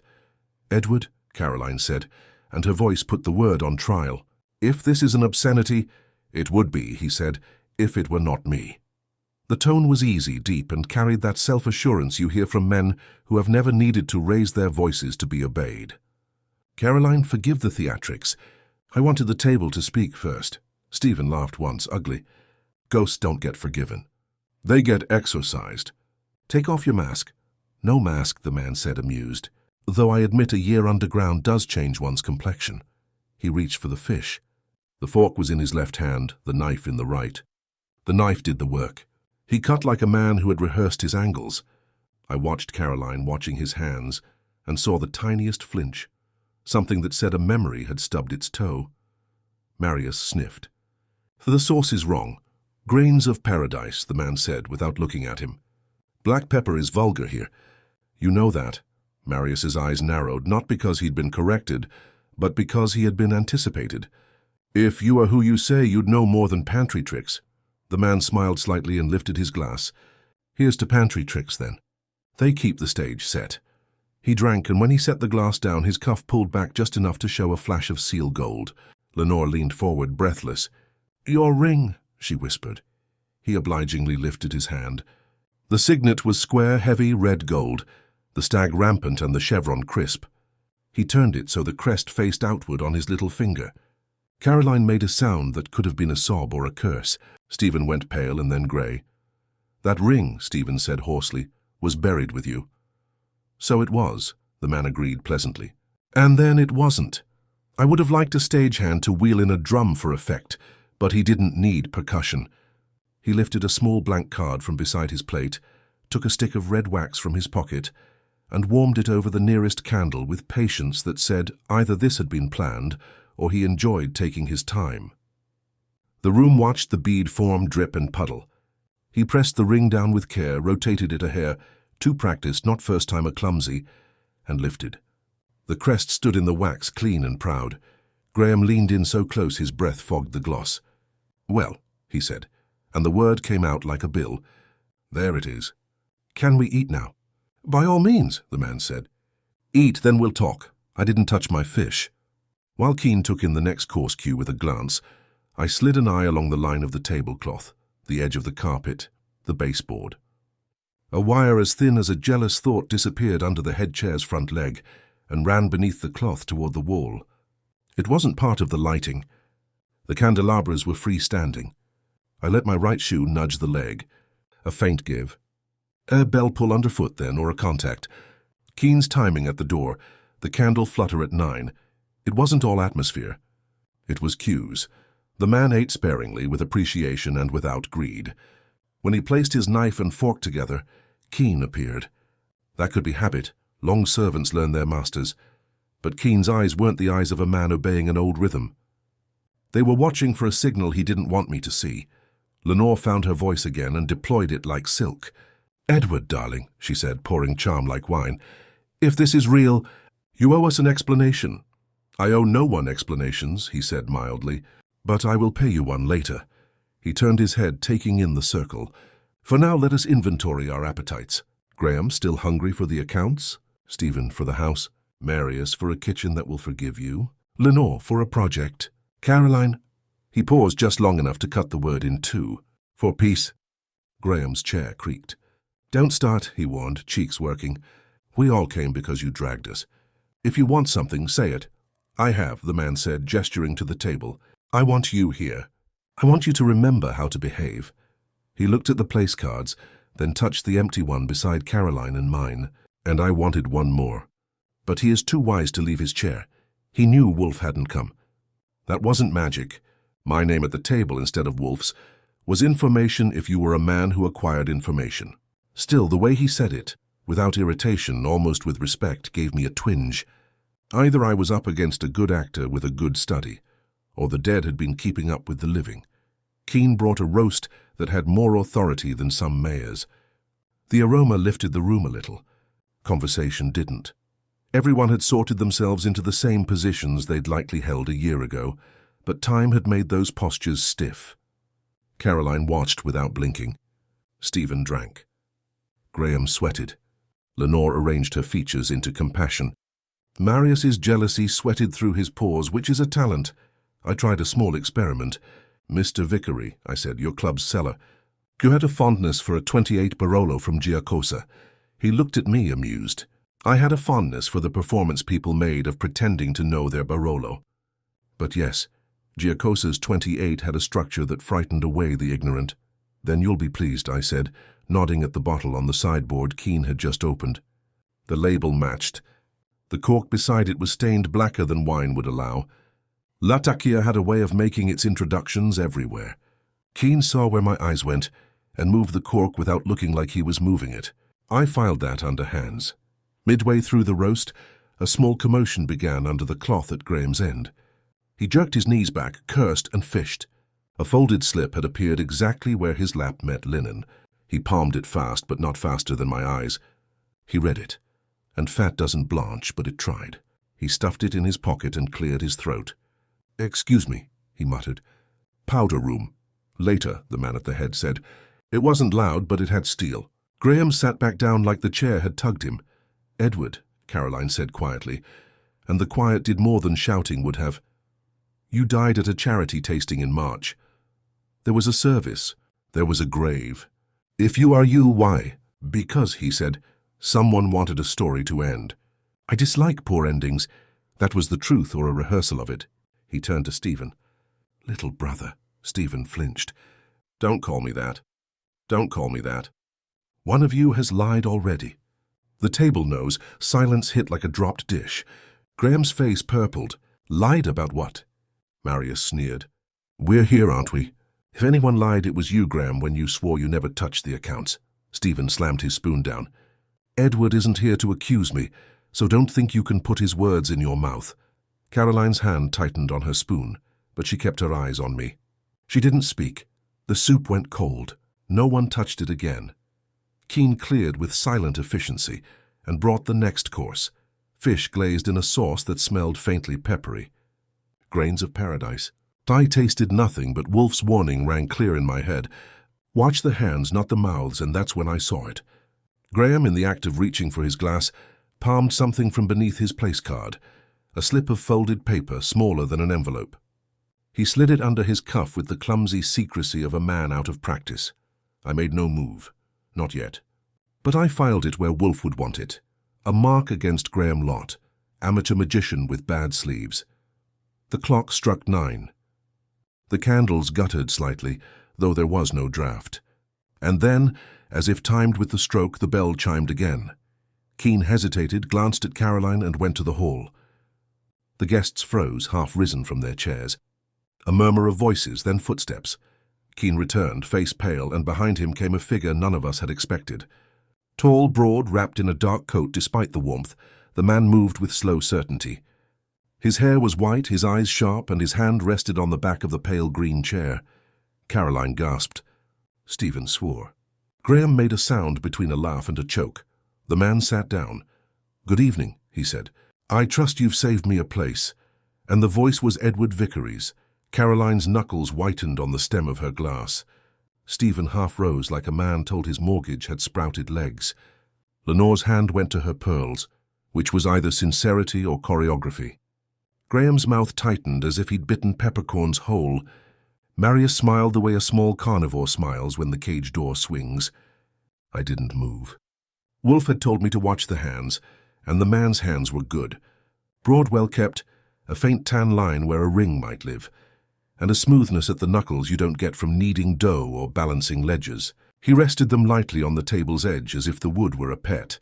"Edward," Caroline said, and her voice put the word on trial. "If this is an obscenity—" "It would be," he said, "if it were not me." The tone was easy, deep, and carried that self-assurance you hear from men who have never needed to raise their voices to be obeyed. "Caroline, forgive the theatrics. I wanted the table to speak first." Stephen laughed once, ugly. "Ghosts don't get forgiven. They get exorcised. Take off your mask." "No mask," the man said, amused. "Though I admit a year underground does change one's complexion." He reached for the fish. The fork was in his left hand, the knife in the right. The knife did the work. He cut like a man who had rehearsed his angles. I watched Caroline watching his hands and saw the tiniest flinch, something that said a memory had stubbed its toe. Marius sniffed. "The sauce is wrong. Grains of paradise," the man said without looking at him. "Black pepper is vulgar here. You know that." Marius's eyes narrowed, not because he'd been corrected, but because he had been anticipated. "If you are who you say, you'd know more than pantry tricks." The man smiled slightly and lifted his glass. "Here's to pantry tricks, then. They keep the stage set." He drank, and when he set the glass down, his cuff pulled back just enough to show a flash of seal gold. Lenore leaned forward, breathless. "Your ring," she whispered. He obligingly lifted his hand. The signet was square, heavy, red gold, the stag rampant and the chevron crisp. He turned it so the crest faced outward on his little finger. Caroline made a sound that could have been a sob or a curse. Stephen went pale and then grey. "That ring," Stephen said hoarsely, "was buried with you." "So it was," the man agreed pleasantly. "And then it wasn't. I would have liked a stagehand to wheel in a drum for effect, but he didn't need percussion." He lifted a small blank card from beside his plate, took a stick of red wax from his pocket, and warmed it over the nearest candle with patience that said either this had been planned or he enjoyed taking his time. The room watched the bead form, drip, and puddle. He pressed the ring down with care, rotated it a hair, too practiced, not first-timer clumsy, and lifted. The crest stood in the wax, clean and proud. Graham leaned in so close his breath fogged the gloss. "Well," he said, and the word came out like a bill. "There it is. Can we eat now?" "By all means," the man said. "Eat, then we'll talk. I didn't touch my fish." While Keene took in the next course cue with a glance, I slid an eye along the line of the tablecloth, the edge of the carpet, the baseboard. A wire as thin as a jealous thought disappeared under the head chair's front leg and ran beneath the cloth toward the wall. It wasn't part of the lighting. The candelabras were freestanding. I let my right shoe nudge the leg. A faint give. A bell pull underfoot then, or a contact. Keene's timing at the door, the candle flutter at 9. It wasn't all atmosphere. It was cues. The man ate sparingly, with appreciation and without greed. When he placed his knife and fork together, Keene appeared. That could be habit. Long servants learn their masters. But Keene's eyes weren't the eyes of a man obeying an old rhythm. They were watching for a signal he didn't want me to see. Lenore found her voice again and deployed it like silk. "Edward, darling," she said, pouring charm like wine, "if this is real, you owe us an explanation." "I owe no one explanations," he said mildly, "but I will pay you one later." He turned his head, taking in the circle. "For now, let us inventory our appetites. Graham, still hungry for the accounts? Stephen, for the house? Marius, for a kitchen that will forgive you? Lenore, for a project? Caroline—" He paused just long enough to cut the word in two. For peace. Graham's chair creaked. Don't start, he warned, cheeks working. We all came because you dragged us. If you want something, say it. I have, the man said, gesturing to the table. I want you here. I want you to remember how to behave. He looked at the place cards, then touched the empty one beside Caroline and mine, and I wanted one more. But he is too wise to leave his chair. He knew Wolfe hadn't come. That wasn't magic. My name at the table instead of Wolfe's was information if you were a man who acquired information. Still, the way he said it, without irritation, almost with respect, gave me a twinge. Either I was up against a good actor with a good study, or the dead had been keeping up with the living. Keane brought a roast that had more authority than some mayors. The aroma lifted the room a little. Conversation didn't. Everyone had sorted themselves into the same positions they'd likely held a year ago, but time had made those postures stiff. Caroline watched without blinking. Stephen drank. Graham sweated. Lenore arranged her features into compassion. Marius's jealousy sweated through his pores, which is a talent. I tried a small experiment. Mr. Vickery, I said, your club's cellar. You had a fondness for a 28 Barolo from Giacosa. He looked at me amused. I had a fondness for the performance people made of pretending to know their Barolo. But yes, Giacosa's 28 had a structure that frightened away the ignorant. Then you'll be pleased, I said, nodding at the bottle on the sideboard Keane had just opened. The label matched. The cork beside it was stained blacker than wine would allow. Latakia had a way of making its introductions everywhere. Keane saw where my eyes went and moved the cork without looking like he was moving it. I filed that under hands. Midway through the roast, a small commotion began under the cloth at Graham's end. He jerked his knees back, cursed, and fished. A folded slip had appeared exactly where his lap met linen. He palmed it fast, but not faster than my eyes. He read it. And fat doesn't blanch, but it tried. He stuffed it in his pocket and cleared his throat. Excuse me, he muttered. Powder room. Later, the man at the head said. It wasn't loud, but it had steel. Graham sat back down like the chair had tugged him. Edward, Caroline said quietly, and the quiet did more than shouting would have. You died at a charity tasting in March. There was a service. There was a grave. If you are you, why? Because, he said, someone wanted a story to end. I dislike poor endings. That was the truth or a rehearsal of it. He turned to Stephen. Little brother. Stephen flinched. Don't call me that. Don't call me that. One of you has lied already. The table knows. Silence hit like a dropped dish. Graham's face purpled. Lied about what? Marius sneered. We're here, aren't we? If anyone lied, it was you, Graham, when you swore you never touched the accounts. Stephen slammed his spoon down. Edward isn't here to accuse me, so don't think you can put his words in your mouth. Caroline's hand tightened on her spoon, but she kept her eyes on me. She didn't speak. The soup went cold. No one touched it again. Keane cleared with silent efficiency and brought the next course, fish glazed in a sauce that smelled faintly peppery. Grains of paradise. I tasted nothing, but Wolfe's warning rang clear in my head. Watch the hands, not the mouths, and that's when I saw it. Graham, in the act of reaching for his glass, palmed something from beneath his place card, a slip of folded paper smaller than an envelope. He slid it under his cuff with the clumsy secrecy of a man out of practice. I made no move. Not yet. But I filed it where Wolfe would want it. A mark against Graham Lott, amateur magician with bad sleeves. The clock struck 9. The candles guttered slightly, though there was no draught. And then, as if timed with the stroke, the bell chimed again. Keane hesitated, glanced at Caroline, and went to the hall. The guests froze, half risen from their chairs. A murmur of voices, then footsteps. Keane returned, face pale, and behind him came a figure none of us had expected. Tall, broad, wrapped in a dark coat despite the warmth, the man moved with slow certainty. His hair was white, his eyes sharp, and his hand rested on the back of the pale green chair. Caroline gasped. Stephen swore. Graham made a sound between a laugh and a choke. The man sat down. Good evening, he said. I trust you've saved me a place. And the voice was Edward Vickery's. Caroline's knuckles whitened on the stem of her glass. Stephen half rose like a man told his mortgage had sprouted legs. Lenore's hand went to her pearls, which was either sincerity or choreography. Graham's mouth tightened as if he'd bitten peppercorns whole. Marius smiled the way a small carnivore smiles when the cage door swings. I didn't move. Wolfe had told me to watch the hands, and the man's hands were good. Broad, well kept, a faint tan line where a ring might live, and a smoothness at the knuckles you don't get from kneading dough or balancing ledgers. He rested them lightly on the table's edge as if the wood were a pet.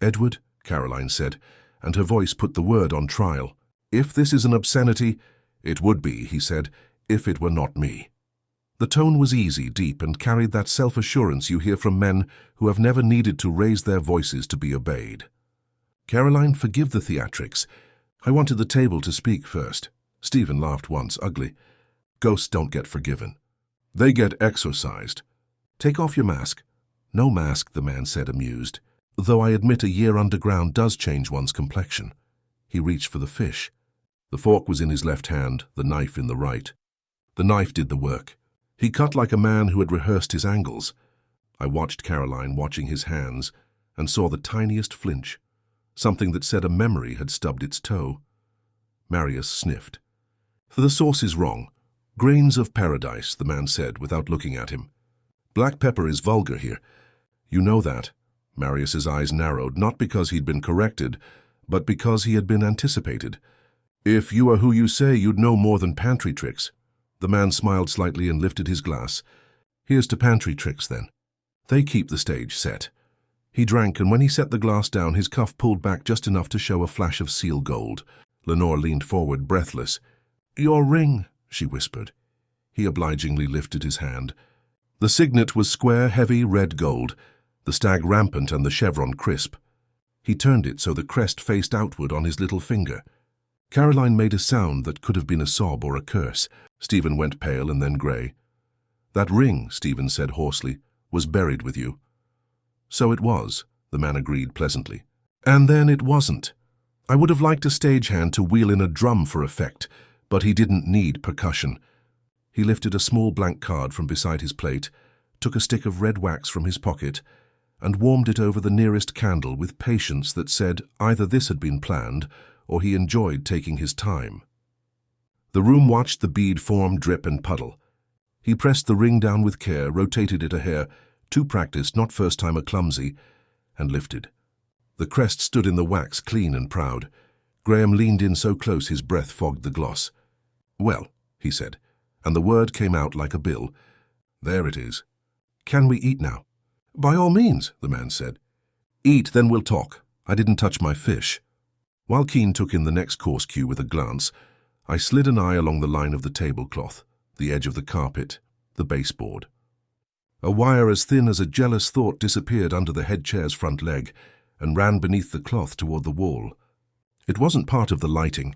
"Edward," Caroline said, and her voice put the word on trial. "If this is an obscenity—" "It would be," he said, "if it were not me." The tone was easy, deep, and carried that self-assurance you hear from men who have never needed to raise their voices to be obeyed. "Caroline, forgive the theatrics. I wanted the table to speak first." Stephen laughed once, ugly. "Ghosts don't get forgiven. They get exorcised. Take off your mask." "No mask," the man said, amused. "Though I admit a year underground does change one's complexion." He reached for the fish. The fork was in his left hand, the knife in the right. The knife did the work. He cut like a man who had rehearsed his angles. I watched Caroline watching his hands and saw the tiniest flinch, something that said a memory had stubbed its toe. Marius sniffed. "The sauce is wrong. Grains of paradise," the man said without looking at him. "Black pepper is vulgar here. You know that." Marius's eyes narrowed, not because he'd been corrected, but because he had been anticipated. "If you are who you say, you'd know more than pantry tricks." The man smiled slightly and lifted his glass. "Here's to pantry tricks, then. They keep the stage set." He drank, and when he set the glass down, his cuff pulled back just enough to show a flash of seal gold. Lenore leaned forward, breathless. "Your ring," she whispered. He obligingly lifted his hand. The signet was square, heavy, red gold, the stag rampant and the chevron crisp. He turned it so the crest faced outward on his little finger. Caroline made a sound that could have been a sob or a curse. Stephen went pale and then grey. "That ring," Stephen said hoarsely, "was buried with you." "So it was," the man agreed pleasantly. "And then it wasn't. I would have liked a stagehand to wheel in a drum for effect, but he didn't need percussion." He lifted a small blank card from beside his plate, took a stick of red wax from his pocket, and warmed it over the nearest candle with patience that said either this had been planned or he enjoyed taking his time. The room watched the bead form, drip, and puddle. He pressed the ring down with care, rotated it a hair, too practiced, not first-timer clumsy, and lifted. The crest stood in the wax, clean and proud. Graham leaned in so close his breath fogged the gloss. "Well," he said, and the word came out like a bill. "There it is. Can we eat now?" "By all means," the man said. "Eat, then we'll talk. I didn't touch my fish." While Keane took in the next course cue with a glance, I slid an eye along the line of the tablecloth, the edge of the carpet, the baseboard. A wire as thin as a jealous thought disappeared under the head chair's front leg and ran beneath the cloth toward the wall. It wasn't part of the lighting.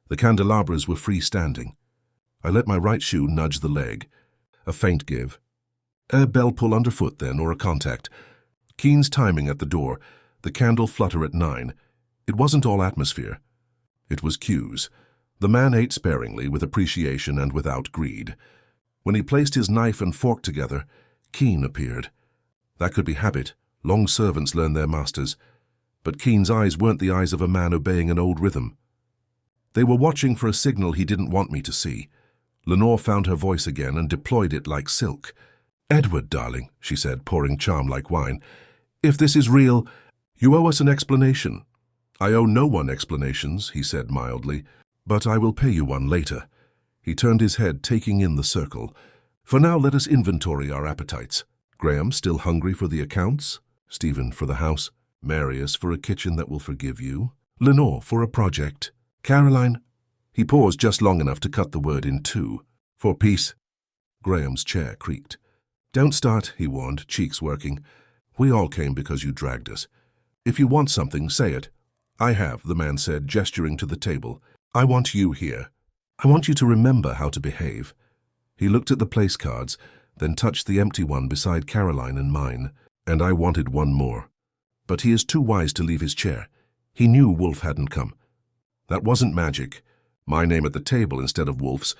The candelabras were freestanding. I let my right shoe nudge the leg. A faint give. A bell pull underfoot then, or a contact. Keane's timing at the door, the candle flutter at 9. It wasn't all atmosphere. It was cues. The man ate sparingly, with appreciation and without greed. When he placed his knife and fork together, Keane appeared. That could be habit. Long servants learn their masters. But Keane's eyes weren't the eyes of a man obeying an old rhythm. They were watching for a signal he didn't want me to see. Lenore found her voice again and deployed it like silk. "Edward, darling," she said, pouring charm like wine, "if this is real, you owe us an explanation." "I owe no one explanations," he said mildly, "but I will pay you one later." He turned his head, taking in the circle. "For now, let us inventory our appetites. Graham, still hungry for the accounts? Stephen, for the house? Marius, for a kitchen that will forgive you? Lenore, for a project? Caroline—" He paused just long enough to cut the word in two. "For peace." Graham's chair creaked. "Don't start," he warned, cheeks working. "We all came because you dragged us. If you want something, say it." "I have," the man said, gesturing to the table. "I want you here. I want you to remember how to behave." He looked at the place cards, then touched the empty one beside Caroline and mine, and I wanted one more. But he is too wise to leave his chair. He knew Wolfe hadn't come. That wasn't magic. My name at the table instead of Wolfe's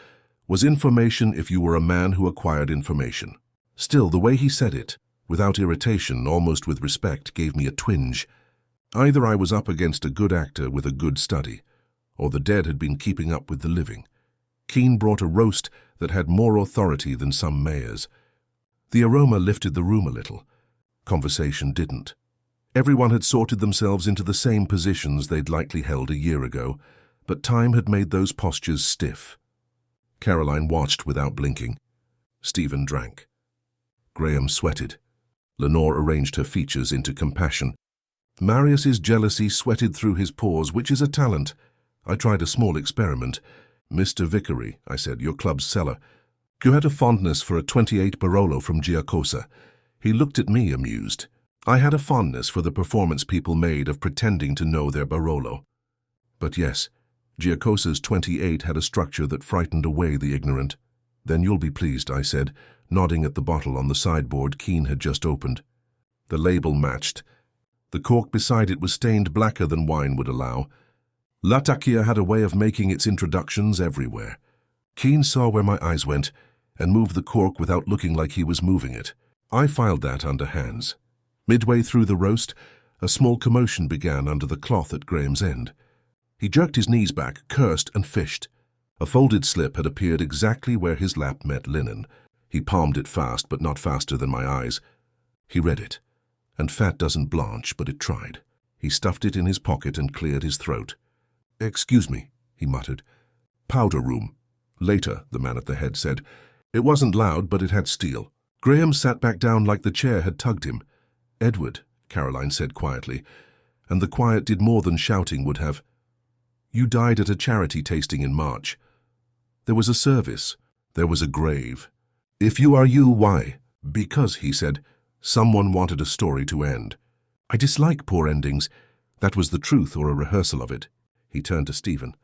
was information if you were a man who acquired information. Still, the way he said it, without irritation, almost with respect, gave me a twinge. Either I was up against a good actor with a good study, or the dead had been keeping up with the living. Keene brought a roast that had more authority than some mayors. The aroma lifted the room a little. Conversation didn't. Everyone had sorted themselves into the same positions they'd likely held a year ago, but time had made those postures stiff. Caroline watched without blinking. Stephen drank. Graham sweated. Lenore arranged her features into compassion. Marius's jealousy sweated through his pores, which is a talent. I tried a small experiment. Mr. Vickery, I said, your club's cellar. You had a fondness for a 28 Barolo from Giacosa. He looked at me amused. I had a fondness for the performance people made of pretending to know their Barolo. But yes, Giacosa's 28 had a structure that frightened away the ignorant. Then you'll be pleased, I said, nodding at the bottle on the sideboard Keene had just opened. The label matched. The cork beside it was stained blacker than wine would allow. Latakia had a way of making its introductions everywhere. Keene saw where my eyes went and moved the cork without looking like he was moving it. I filed that under hands. Midway through the roast, a small commotion began under the cloth at Graham's end. He jerked his knees back, cursed, and fished. A folded slip had appeared exactly where his lap met linen. He palmed it fast, but not faster than my eyes. He read it, and fat doesn't blanch, but it tried. He stuffed it in his pocket and cleared his throat. "Excuse me," he muttered. "Powder room." "Later," the man at the head said. It wasn't loud, but it had steel. Graham sat back down like the chair had tugged him. "Edward," Caroline said quietly, and the quiet did more than shouting would have. "You died at a charity tasting in March. There was a service. There was a grave. If you are you, why?" "Because," he said, "someone wanted a story to end. I dislike poor endings. That was the truth or a rehearsal of it." He turned to Stephen.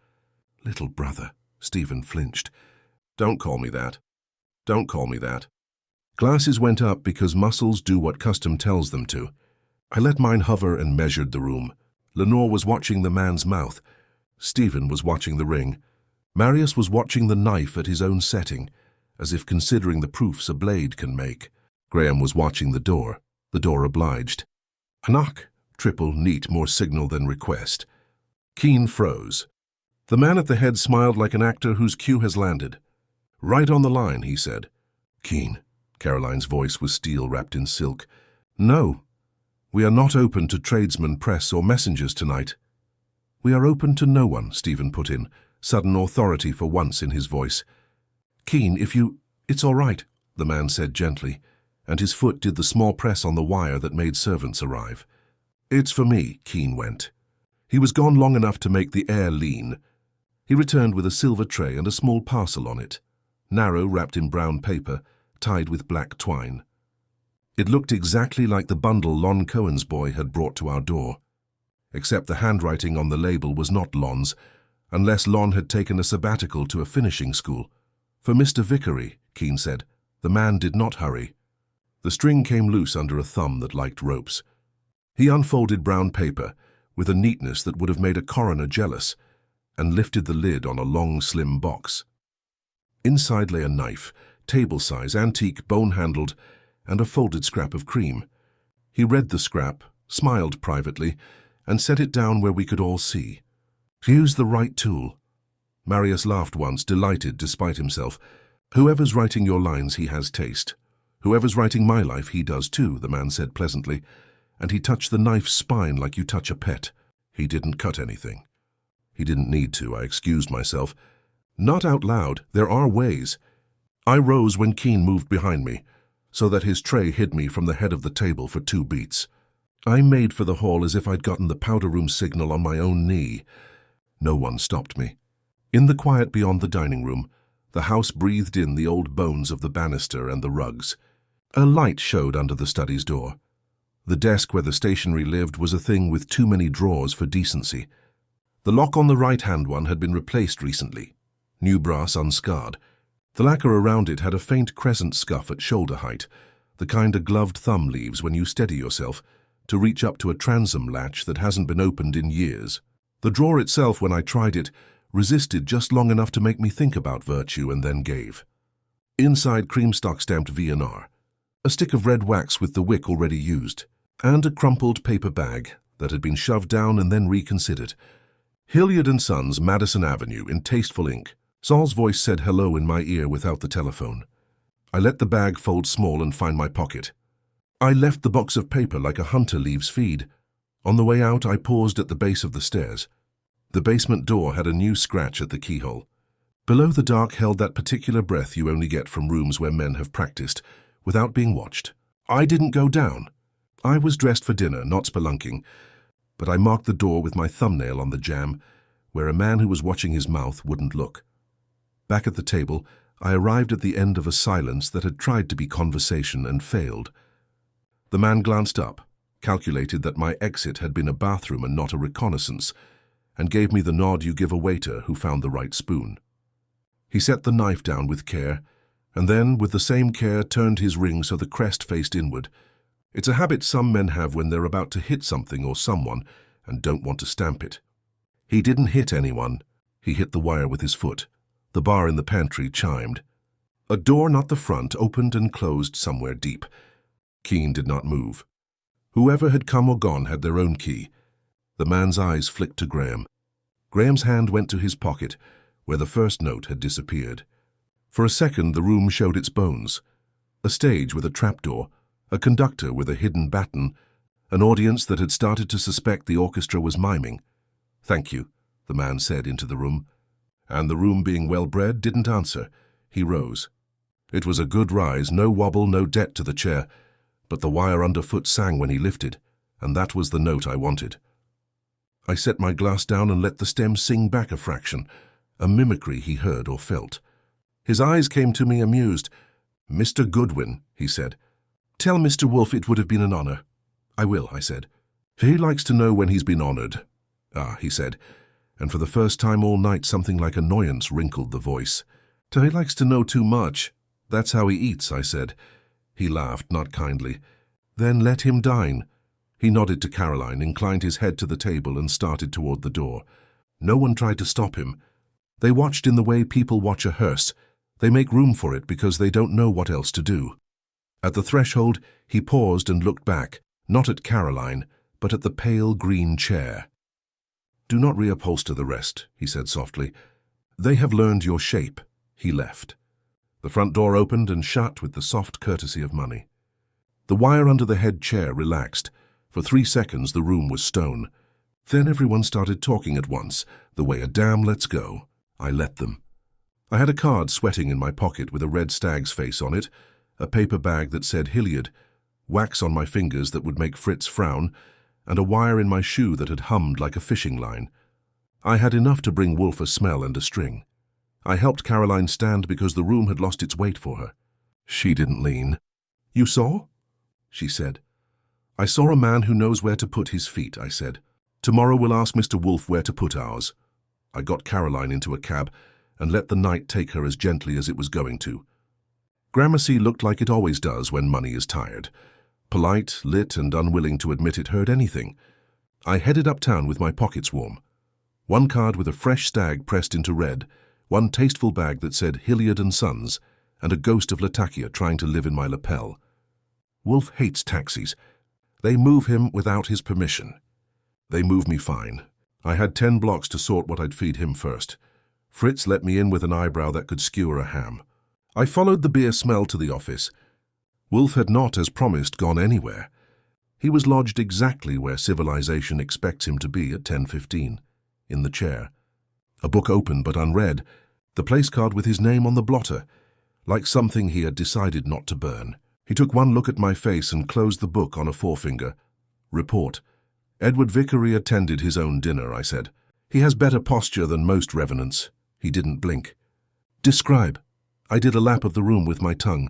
"Little brother." Stephen flinched. "Don't call me that. Don't call me that." Glasses went up because muscles do what custom tells them to. I let mine hover and measured the room. Lenore was watching the man's mouth. Stephen was watching the ring. Marius was watching the knife at his own setting, as if considering the proofs a blade can make. Graham was watching the door. The door obliged. A knock. Triple, neat, more signal than request. Keene froze. The man at the head smiled like an actor whose cue has landed. "Right on the line," he said. "Keene." Caroline's voice was steel wrapped in silk. "No. We are not open to tradesmen, press, or messengers tonight." "We are open to no one," Stephen put in, sudden authority for once in his voice. "Keene, if you—" "It's all right," the man said gently, and his foot did the small press on the wire that made servants arrive. "It's for me," Keene went. He was gone long enough to make the air lean. He returned with a silver tray and a small parcel on it, narrow, wrapped in brown paper, tied with black twine. It looked exactly like the bundle Lon Cohen's boy had brought to our door, except the handwriting on the label was not Lon's, unless Lon had taken a sabbatical to a finishing school. "For Mr. Vickery," Keene said. The man did not hurry. The string came loose under a thumb that liked ropes. He unfolded brown paper, with a neatness that would have made a coroner jealous, and lifted the lid on a long, slim box. Inside lay a knife, table-size, antique, bone-handled, and a folded scrap of cream. He read the scrap, smiled privately, and set it down where we could all see. "Use the right tool." Marius laughed once, delighted despite himself. "Whoever's writing your lines, he has taste. Whoever's writing my life, he does too," the man said pleasantly, and he touched the knife's spine like you touch a pet. He didn't cut anything. He didn't need to, I excused myself. "Not out loud, there are ways." I rose when Keene moved behind me, so that his tray hid me from the head of the table for 2 beats. I made for the hall as if I'd gotten the powder room signal on my own knee. No one stopped me. In the quiet beyond the dining room, the house breathed in the old bones of the banister and the rugs. A light showed under the study's door. The desk where the stationery lived was a thing with too many drawers for decency. The lock on the right-hand one had been replaced recently, new brass unscarred. The lacquer around it had a faint crescent scuff at shoulder height, the kind a gloved thumb leaves when you steady yourself to reach up to a transom latch that hasn't been opened in years. The drawer itself, when I tried it, resisted just long enough to make me think about virtue and then gave. Inside, creamstock-stamped V&R, a stick of red wax with the wick already used, and a crumpled paper bag that had been shoved down and then reconsidered. Hilliard & Sons, Madison Avenue, in tasteful ink. Sol's voice said hello in my ear without the telephone. I let the bag fold small and find my pocket. I left the box of paper like a hunter leaves feed. On the way out, I paused at the base of the stairs. The basement door had a new scratch at the keyhole. Below, the dark held that particular breath you only get from rooms where men have practiced, without being watched. I didn't go down. I was dressed for dinner, not spelunking, but I marked the door with my thumbnail on the jamb, where a man who was watching his mouth wouldn't look. Back at the table, I arrived at the end of a silence that had tried to be conversation and failed. The man glanced up, calculated that my exit had been a bathroom and not a reconnaissance, and gave me the nod you give a waiter who found the right spoon. He set the knife down with care, and then, with the same care, turned his ring so the crest faced inward. It's a habit some men have when they're about to hit something or someone and don't want to stamp it. He didn't hit anyone. He hit the wire with his foot. The bar in the pantry chimed. A door, not the front, opened and closed somewhere deep. Keene did not move. Whoever had come or gone had their own key. The man's eyes flicked to Graham. Graham's hand went to his pocket, where the first note had disappeared. For a second, the room showed its bones. A stage with a trapdoor, a conductor with a hidden baton, an audience that had started to suspect the orchestra was miming. "Thank you," the man said into the room. And the room, being well-bred, didn't answer. He rose. It was a good rise, no wobble, no debt to the chair, but the wire underfoot sang when he lifted, and that was the note I wanted. I set my glass down and let the stem sing back a fraction, a mimicry he heard or felt. His eyes came to me amused. "Mr. Goodwin," he said, "tell Mr. Wolfe it would have been an honor." "I will," I said. "He likes to know when he's been honored." "Ah," he said, and for the first time all night something like annoyance wrinkled the voice. "He likes to know too much. That's how he eats," I said. He laughed, not kindly. "Then let him dine." He nodded to Caroline, inclined his head to the table and started toward the door. No one tried to stop him. They watched in the way people watch a hearse. They make room for it because they don't know what else to do. At the threshold, he paused and looked back, not at Caroline, but at the pale green chair. "Do not reupholster the rest," he said softly. "They have learned your shape." He left. The front door opened and shut with the soft courtesy of money. The wire under the head chair relaxed. For 3 seconds the room was stone. Then everyone started talking at once, the way a dam lets go. I let them. I had a card sweating in my pocket with a red stag's face on it, a paper bag that said Hilliard, wax on my fingers that would make Fritz frown, and a wire in my shoe that had hummed like a fishing line. I had enough to bring Wolfe a smell and a string. I helped Caroline stand because the room had lost its weight for her. She didn't lean. "You saw?" she said. "I saw a man who knows where to put his feet," I said. "Tomorrow we'll ask Mr. Wolfe where to put ours." I got Caroline into a cab and let the night take her as gently as it was going to. Gramercy looked like it always does when money is tired. Polite, lit, and unwilling to admit it heard anything. I headed uptown with my pockets warm. One card with a fresh stag pressed into red, one tasteful bag that said Hilliard and Sons, and a ghost of Latakia trying to live in my lapel. Wolfe hates taxis. They move him without his permission. They move me fine. I had 10 blocks to sort what I'd feed him first. Fritz let me in with an eyebrow that could skewer a ham. I followed the beer smell to the office. Wolfe had not, as promised, gone anywhere. He was lodged exactly where civilization expects him to be at 10:15, in the chair. A book open but unread, the place card with his name on the blotter, like something he had decided not to burn. He took one look at my face and closed the book on a forefinger. "Report. Edward Vickery attended his own dinner," I said. "He has better posture than most revenants." He didn't blink. "Describe." I did a lap of the room with my tongue.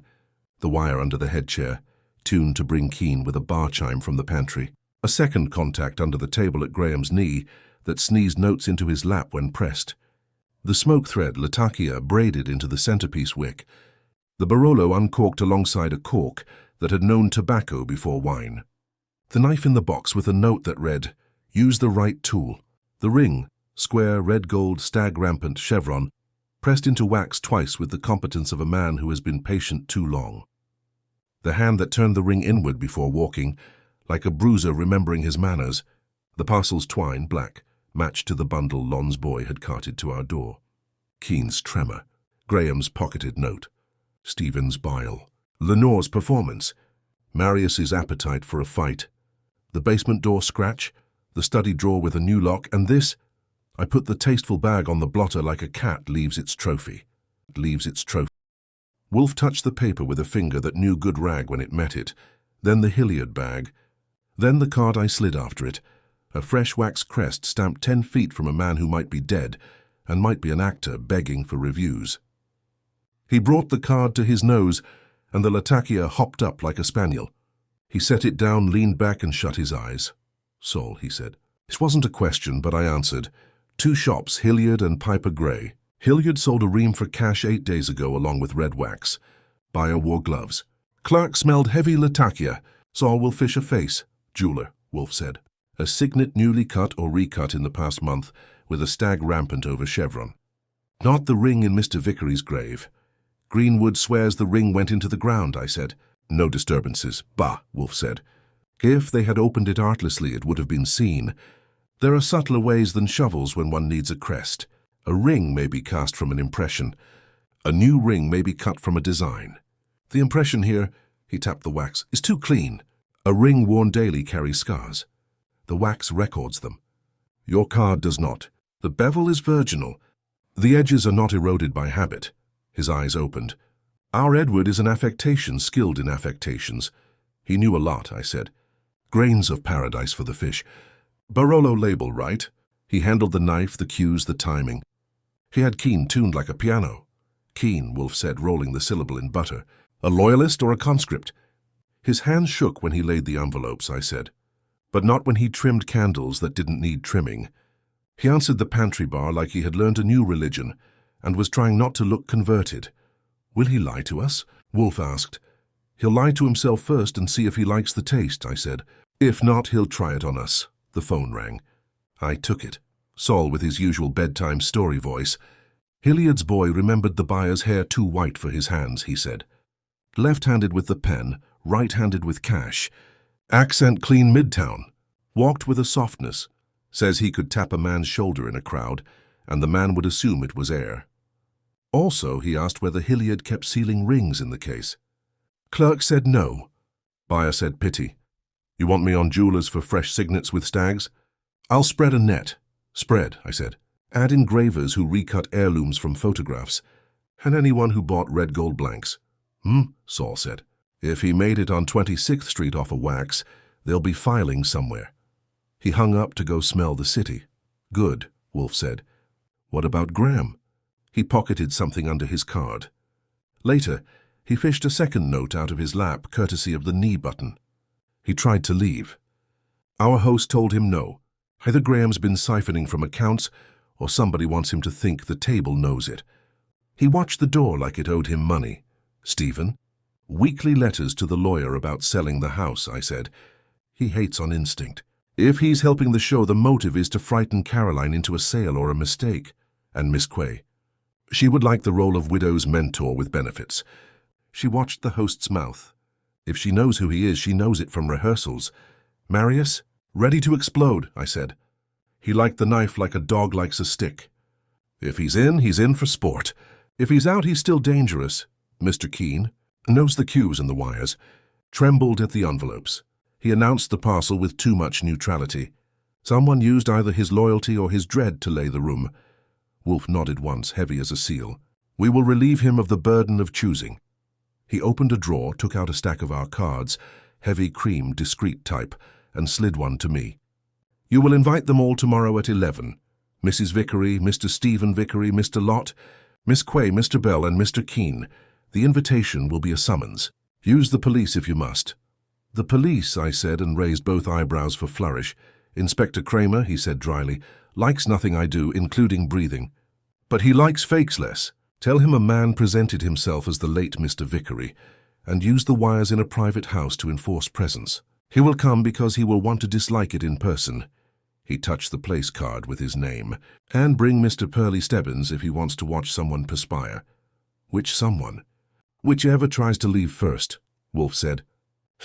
The wire under the head chair, tuned to bring Keene with a bar chime from the pantry. A second contact under the table at Graham's knee that sneezed notes into his lap when pressed. The smoke thread Latakia braided into the centerpiece wick. The Barolo uncorked alongside a cork that had known tobacco before wine. The knife in the box with a note that read, "Use the right tool." The ring, square red gold stag rampant chevron, pressed into wax twice with the competence of a man who has been patient too long. The hand that turned the ring inward before walking, like a bruiser remembering his manners. The parcel's twine, black, matched to the bundle Lon's boy had carted to our door. Keen's tremor. Graham's pocketed note. Stephen's bile. Lenore's performance. Marius's appetite for a fight. The basement door scratch. The study drawer with a new lock. And this? I put the tasteful bag on the blotter like a cat leaves its trophy. Wolfe touched the paper with a finger that knew good rag when it met it. Then the Hilliard bag. Then the card I slid after it. A fresh wax crest stamped 10 feet from a man who might be dead and might be an actor begging for reviews. He brought the card to his nose, and the Latakia hopped up like a spaniel. He set it down, leaned back, and shut his eyes. "Sol," he said. This wasn't a question, but I answered. 2 shops, Hilliard and Piper Gray. Hilliard sold a ream for cash 8 days ago along with red wax. Buyer wore gloves. Clerk smelled heavy Latakia. Sol will fish a face. Jeweler, Wolfe said. A signet newly cut or recut in the past month, with a stag rampant over chevron. Not the ring in Mr. Vickery's grave. Greenwood swears the ring went into the ground, I said. No disturbances. Bah, Wolfe said. If they had opened it artlessly, it would have been seen. There are subtler ways than shovels when one needs a crest. A ring may be cast from an impression. A new ring may be cut from a design. The impression here, he tapped the wax, is too clean. A ring worn daily carries scars. The wax records them. Your card does not. The bevel is virginal. The edges are not eroded by habit. His eyes opened. Our Edward is an affectation skilled in affectations. He knew a lot, I said. Grains of paradise for the fish. Barolo label, right? He handled the knife, the cues, the timing. He had Keene tuned like a piano. Keene, Wolfe said, rolling the syllable in butter. A loyalist or a conscript? His hands shook when he laid the envelopes, I said. But not when he trimmed candles that didn't need trimming. He answered the pantry bar like he had learned a new religion and was trying not to look converted. Will he lie to us? Wolfe asked. He'll lie to himself first and see if he likes the taste, I said. If not, he'll try it on us. The phone rang. I took it. Sol with his usual bedtime story voice. Hilliard's boy remembered the buyer's hair too white for his hands, he said. Left-handed with the pen, right-handed with cash. Accent clean Midtown. Walked with a softness. Says he could tap a man's shoulder in a crowd, and the man would assume it was air. Also, he asked whether Hilliard kept sealing rings in the case. Clerk said no. Buyer said pity. You want me on jewelers for fresh signets with stags? I'll spread a net. Spread, I said. Add engravers who recut heirlooms from photographs, and anyone who bought red gold blanks. Sol said. If he made it on 26th Street off a wax, they'll be filing somewhere. He hung up to go smell the city. Good, Wolfe said. What about Graham? He pocketed something under his card. Later, he fished a second note out of his lap, courtesy of the knee button. He tried to leave. Our host told him no. Either Graham's been siphoning from accounts, or somebody wants him to think the table knows it. He watched the door like it owed him money. Stephen? Weekly letters to the lawyer about selling the house, I said. He hates on instinct. If he's helping the show, the motive is to frighten Caroline into a sale or a mistake. And Miss Quay. She would like the role of widow's mentor with benefits. She watched the host's mouth. If she knows who he is, she knows it from rehearsals. Marius? Ready to explode, I said. He liked the knife like a dog likes a stick. If he's in for sport. If he's out, he's still dangerous. Mr. Keene knows the cues and the wires. Trembled at the envelopes. He announced the parcel with too much neutrality. Someone used either his loyalty or his dread to lay the room. Wolfe nodded once, heavy as a seal. We will relieve him of the burden of choosing. He opened a drawer, took out a stack of our cards, heavy cream, discreet type, and slid one to me. You will invite them all tomorrow at 11. Mrs. Vickery, Mr. Stephen Vickery, Mr. Lott, Miss Quay, Mr. Bell, and Mr. Keene. The invitation will be a summons. Use the police if you must. The police, I said, and raised both eyebrows for flourish. Inspector Kramer, he said dryly, likes nothing I do, including breathing. But he likes fakes less. Tell him a man presented himself as the late Mr. Vickery and used the wires in a private house to enforce presence. He will come because he will want to dislike it in person. He touched the place card with his name. And bring Mr. Pearly Stebbins if he wants to watch someone perspire. Which someone? Whichever tries to leave first, Wolfe said.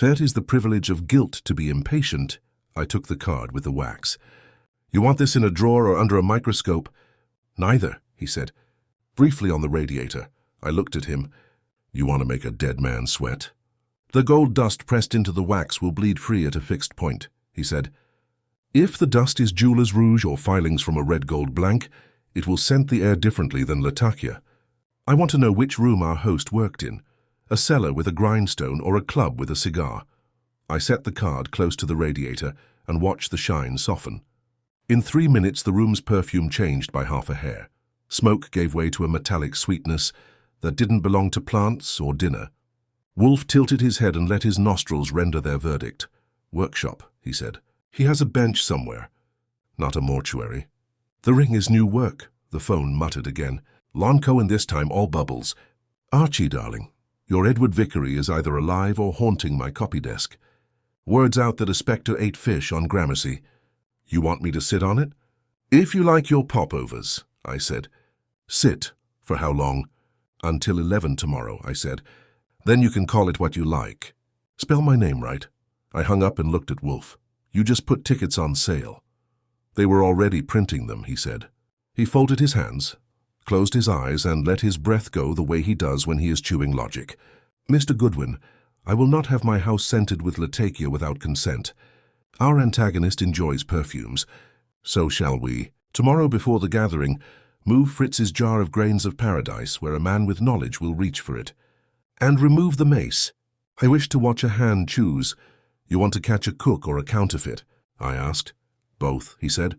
That is the privilege of guilt to be impatient. I took the card with the wax. You want this in a drawer or under a microscope? Neither, he said. Briefly on the radiator, I looked at him. You want to make a dead man sweat? The gold dust pressed into the wax will bleed free at a fixed point, he said. If the dust is jeweler's rouge or filings from a red gold blank, it will scent the air differently than Latakia. I want to know which room our host worked in, a cellar with a grindstone or a club with a cigar. I set the card close to the radiator and watched the shine soften. In 3 minutes, the room's perfume changed by half a hair. Smoke gave way to a metallic sweetness that didn't belong to plants or dinner. Wolfe tilted his head and let his nostrils render their verdict. Workshop, he said. He has a bench somewhere. Not a mortuary. The ring is new work, the phone muttered again. Lon Cohen this time, all bubbles. Archie, darling, your Edward Vickery is either alive or haunting my copy desk. Words out that a spectre ate fish on Gramercy. You want me to sit on it? If you like your popovers, I said. Sit. For how long? Until 11 tomorrow, I said. Then you can call it what you like. Spell my name right. I hung up and looked at Wolfe. You just put tickets on sale. They were already printing them, he said. He folded his hands, closed his eyes, and let his breath go the way he does when he is chewing logic. Mr. Goodwin, I will not have my house scented with Latakia without consent. Our antagonist enjoys perfumes. So shall we. Tomorrow before the gathering, move Fritz's jar of grains of paradise where a man with knowledge will reach for it. And remove the mace. I wish to watch a hand choose. You want to catch a cook or a counterfeit? I asked. Both, he said.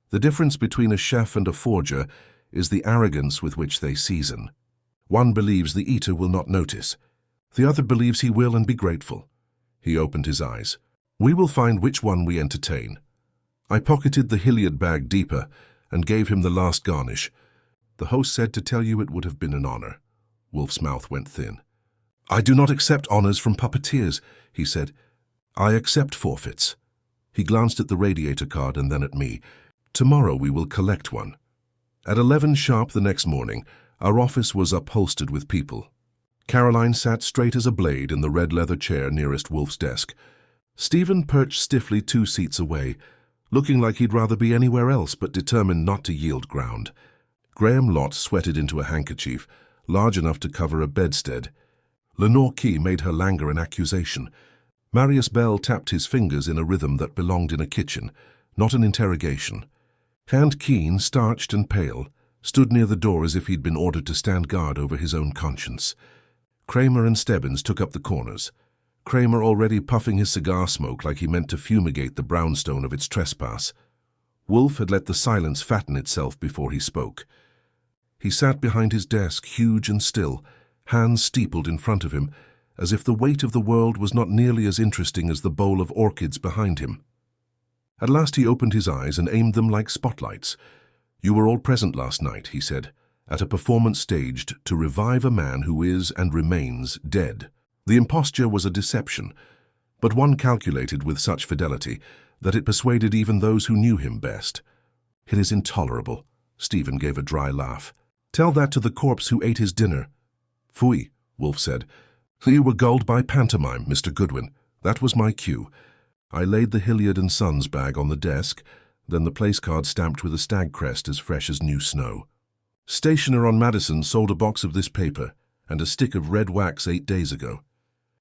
The difference between a chef and a forger is the arrogance with which they season. One believes the eater will not notice. The other believes he will and be grateful. He opened his eyes. We will find which one we entertain. I pocketed the Hilliard bag deeper and gave him the last garnish. The host said to tell you it would have been an honor. Wolfe's mouth went thin. I do not accept honors from puppeteers, he said. I accept forfeits. He glanced at the radiator card and then at me. Tomorrow we will collect one. At 11 sharp the next morning, our office was upholstered with people. Caroline sat straight as a blade in the red leather chair nearest Wolfe's desk. Stephen perched stiffly 2 seats away, looking like he'd rather be anywhere else but determined not to yield ground. Graham Lott sweated into a handkerchief, large enough to cover a bedstead. Lenore Key made her languor an accusation. Marius Bell tapped his fingers in a rhythm that belonged in a kitchen, not an interrogation. Hand Keen, starched and pale, stood near the door as if he'd been ordered to stand guard over his own conscience. Kramer and Stebbins took up the corners. Kramer already puffing his cigar smoke like he meant to fumigate the brownstone of its trespass. Wolfe had let the silence fatten itself before he spoke. He sat behind his desk, huge and still, hands steepled in front of him, as if the weight of the world was not nearly as interesting as the bowl of orchids behind him. At last he opened his eyes and aimed them like spotlights. You were all present last night, he said, at a performance staged to revive a man who is and remains dead. The imposture was a deception, but one calculated with such fidelity that it persuaded even those who knew him best. It is intolerable. Stephen gave a dry laugh. Tell that to the corpse who ate his dinner. Phooey, Wolfe said. You were gulled by pantomime, Mr. Goodwin. That was my cue. I laid the Hilliard & Sons bag on the desk, then the place card stamped with a stag crest as fresh as new snow. Stationer on Madison sold a box of this paper and a stick of red wax 8 days ago.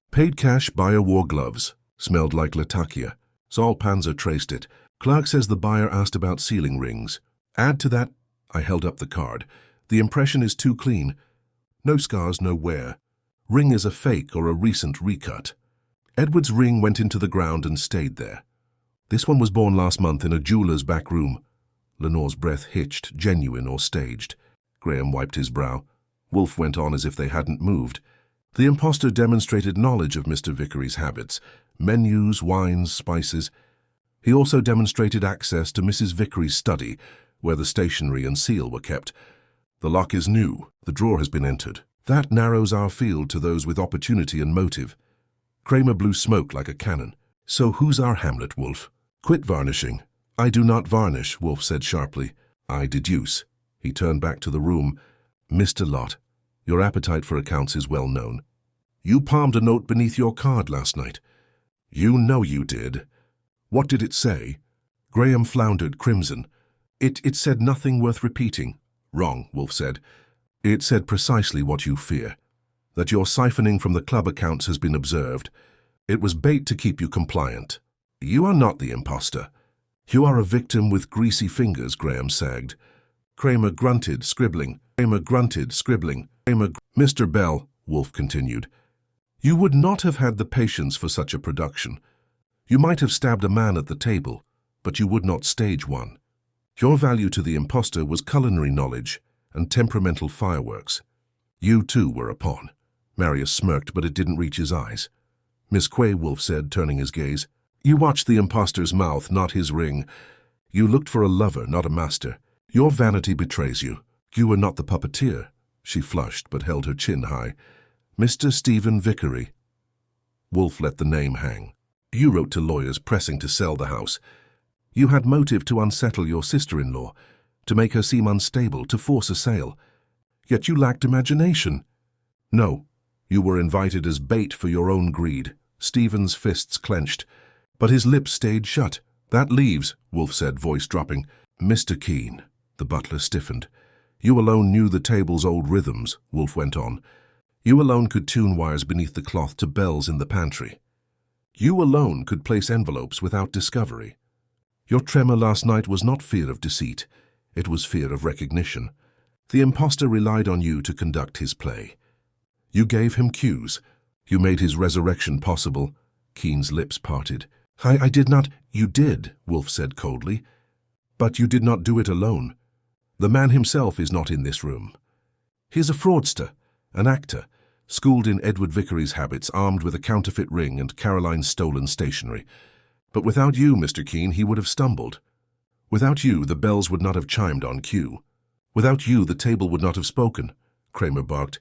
Paid cash, buyer wore gloves. Smelled like Latakia. Saul Panzer traced it. Clerk says the buyer asked about ceiling rings. Add to that, I held up the card. The impression is too clean. No scars, no wear. Ring is a fake or a recent recut. Edward's ring went into the ground and stayed there. This one was born last month in a jeweler's back room. Lenore's breath hitched, genuine or staged. Graham wiped his brow. Wolfe went on as if they hadn't moved. The impostor demonstrated knowledge of Mr. Vickery's habits, menus, wines, spices. He also demonstrated access to Mrs. Vickery's study, where the stationery and seal were kept. The lock is new. The drawer has been entered. That narrows our field to those with opportunity and motive. Kramer blew smoke like a cannon. So who's our Hamlet, Wolfe? Quit varnishing. I do not varnish, Wolfe said sharply. I deduce. He turned back to the room. Mr. Lott, your appetite for accounts is well known. You palmed a note beneath your card last night. You know you did. What did it say? Graham floundered, crimson. It said nothing worth repeating. Wrong, Wolfe said. It said precisely what you fear, that your siphoning from the club accounts has been observed. It was bait to keep you compliant. You are not the imposter. You are a victim with greasy fingers, Graham sagged. Kramer grunted, scribbling. Mr. Bell, Wolfe continued, you would not have had the patience for such a production. You might have stabbed a man at the table, but you would not stage one. Your value to the imposter was culinary knowledge and temperamental fireworks. You too were a pawn. Marius smirked, but it didn't reach his eyes. Miss Quay, Wolfe said, turning his gaze. You watched the impostor's mouth, not his ring. You looked for a lover, not a master. Your vanity betrays you. You were not the puppeteer. She flushed, but held her chin high. Mr. Stephen Vickery. Wolfe let the name hang. You wrote to lawyers pressing to sell the house. You had motive to unsettle your sister-in-law, to make her seem unstable, to force a sale. Yet you lacked imagination. No, you were invited as bait for your own greed. Stephen's fists clenched, but his lips stayed shut. That leaves, Wolfe said, voice dropping. Mr. Keene. The butler stiffened. You alone knew the table's old rhythms, Wolfe went on. You alone could tune wires beneath the cloth to bells in the pantry. You alone could place envelopes without discovery. Your tremor last night was not fear of deceit. It was fear of recognition. The imposter relied on you to conduct his play. You gave him cues. You made his resurrection possible. Keene's lips parted. I did not. You did, Wolfe said coldly. But you did not do it alone. The man himself is not in this room. He is a fraudster, an actor, schooled in Edward Vickery's habits, armed with a counterfeit ring and Caroline's stolen stationery. But without you, Mr. Keene, he would have stumbled. Without you, the bells would not have chimed on cue. Without you, the table would not have spoken, Kramer barked.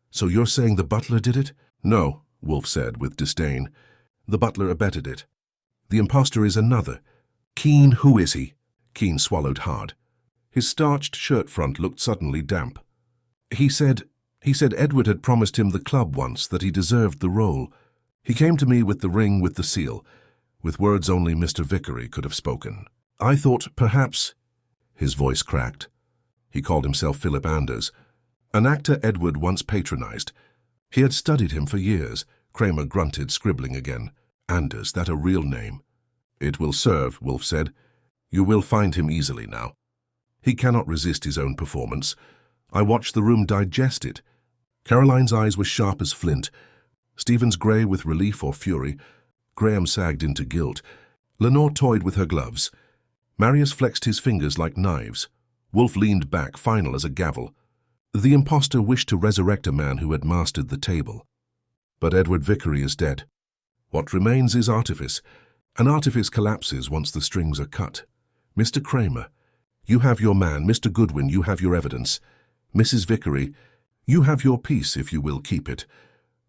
So you're saying the butler did it? No, Wolfe said with disdain. The butler abetted it. The imposter is another. Keene, who is he? Keene swallowed hard. His starched shirt front looked suddenly damp. He said Edward had promised him the club once, that he deserved the role. He came to me with the ring, with the seal, with words only Mr. Vickery could have spoken. I thought, perhaps... His voice cracked. He called himself Philip Anders, an actor Edward once patronized. He had studied him for years. Kramer grunted, scribbling again. Anders, that a real name? It will serve, Wolfe said. You will find him easily now. He cannot resist his own performance. I watched the room digest it. Caroline's eyes were sharp as flint. Stephen's grey with relief or fury. Graham sagged into guilt. Lenore toyed with her gloves. Marius flexed his fingers like knives. Wolfe leaned back, final as a gavel. The imposter wished to resurrect a man who had mastered the table. But Edward Vickery is dead. What remains is artifice. An artifice collapses once the strings are cut. Mr. Kramer, you have your man. Mr. Goodwin, you have your evidence. Mrs. Vickery, you have your peace if you will keep it.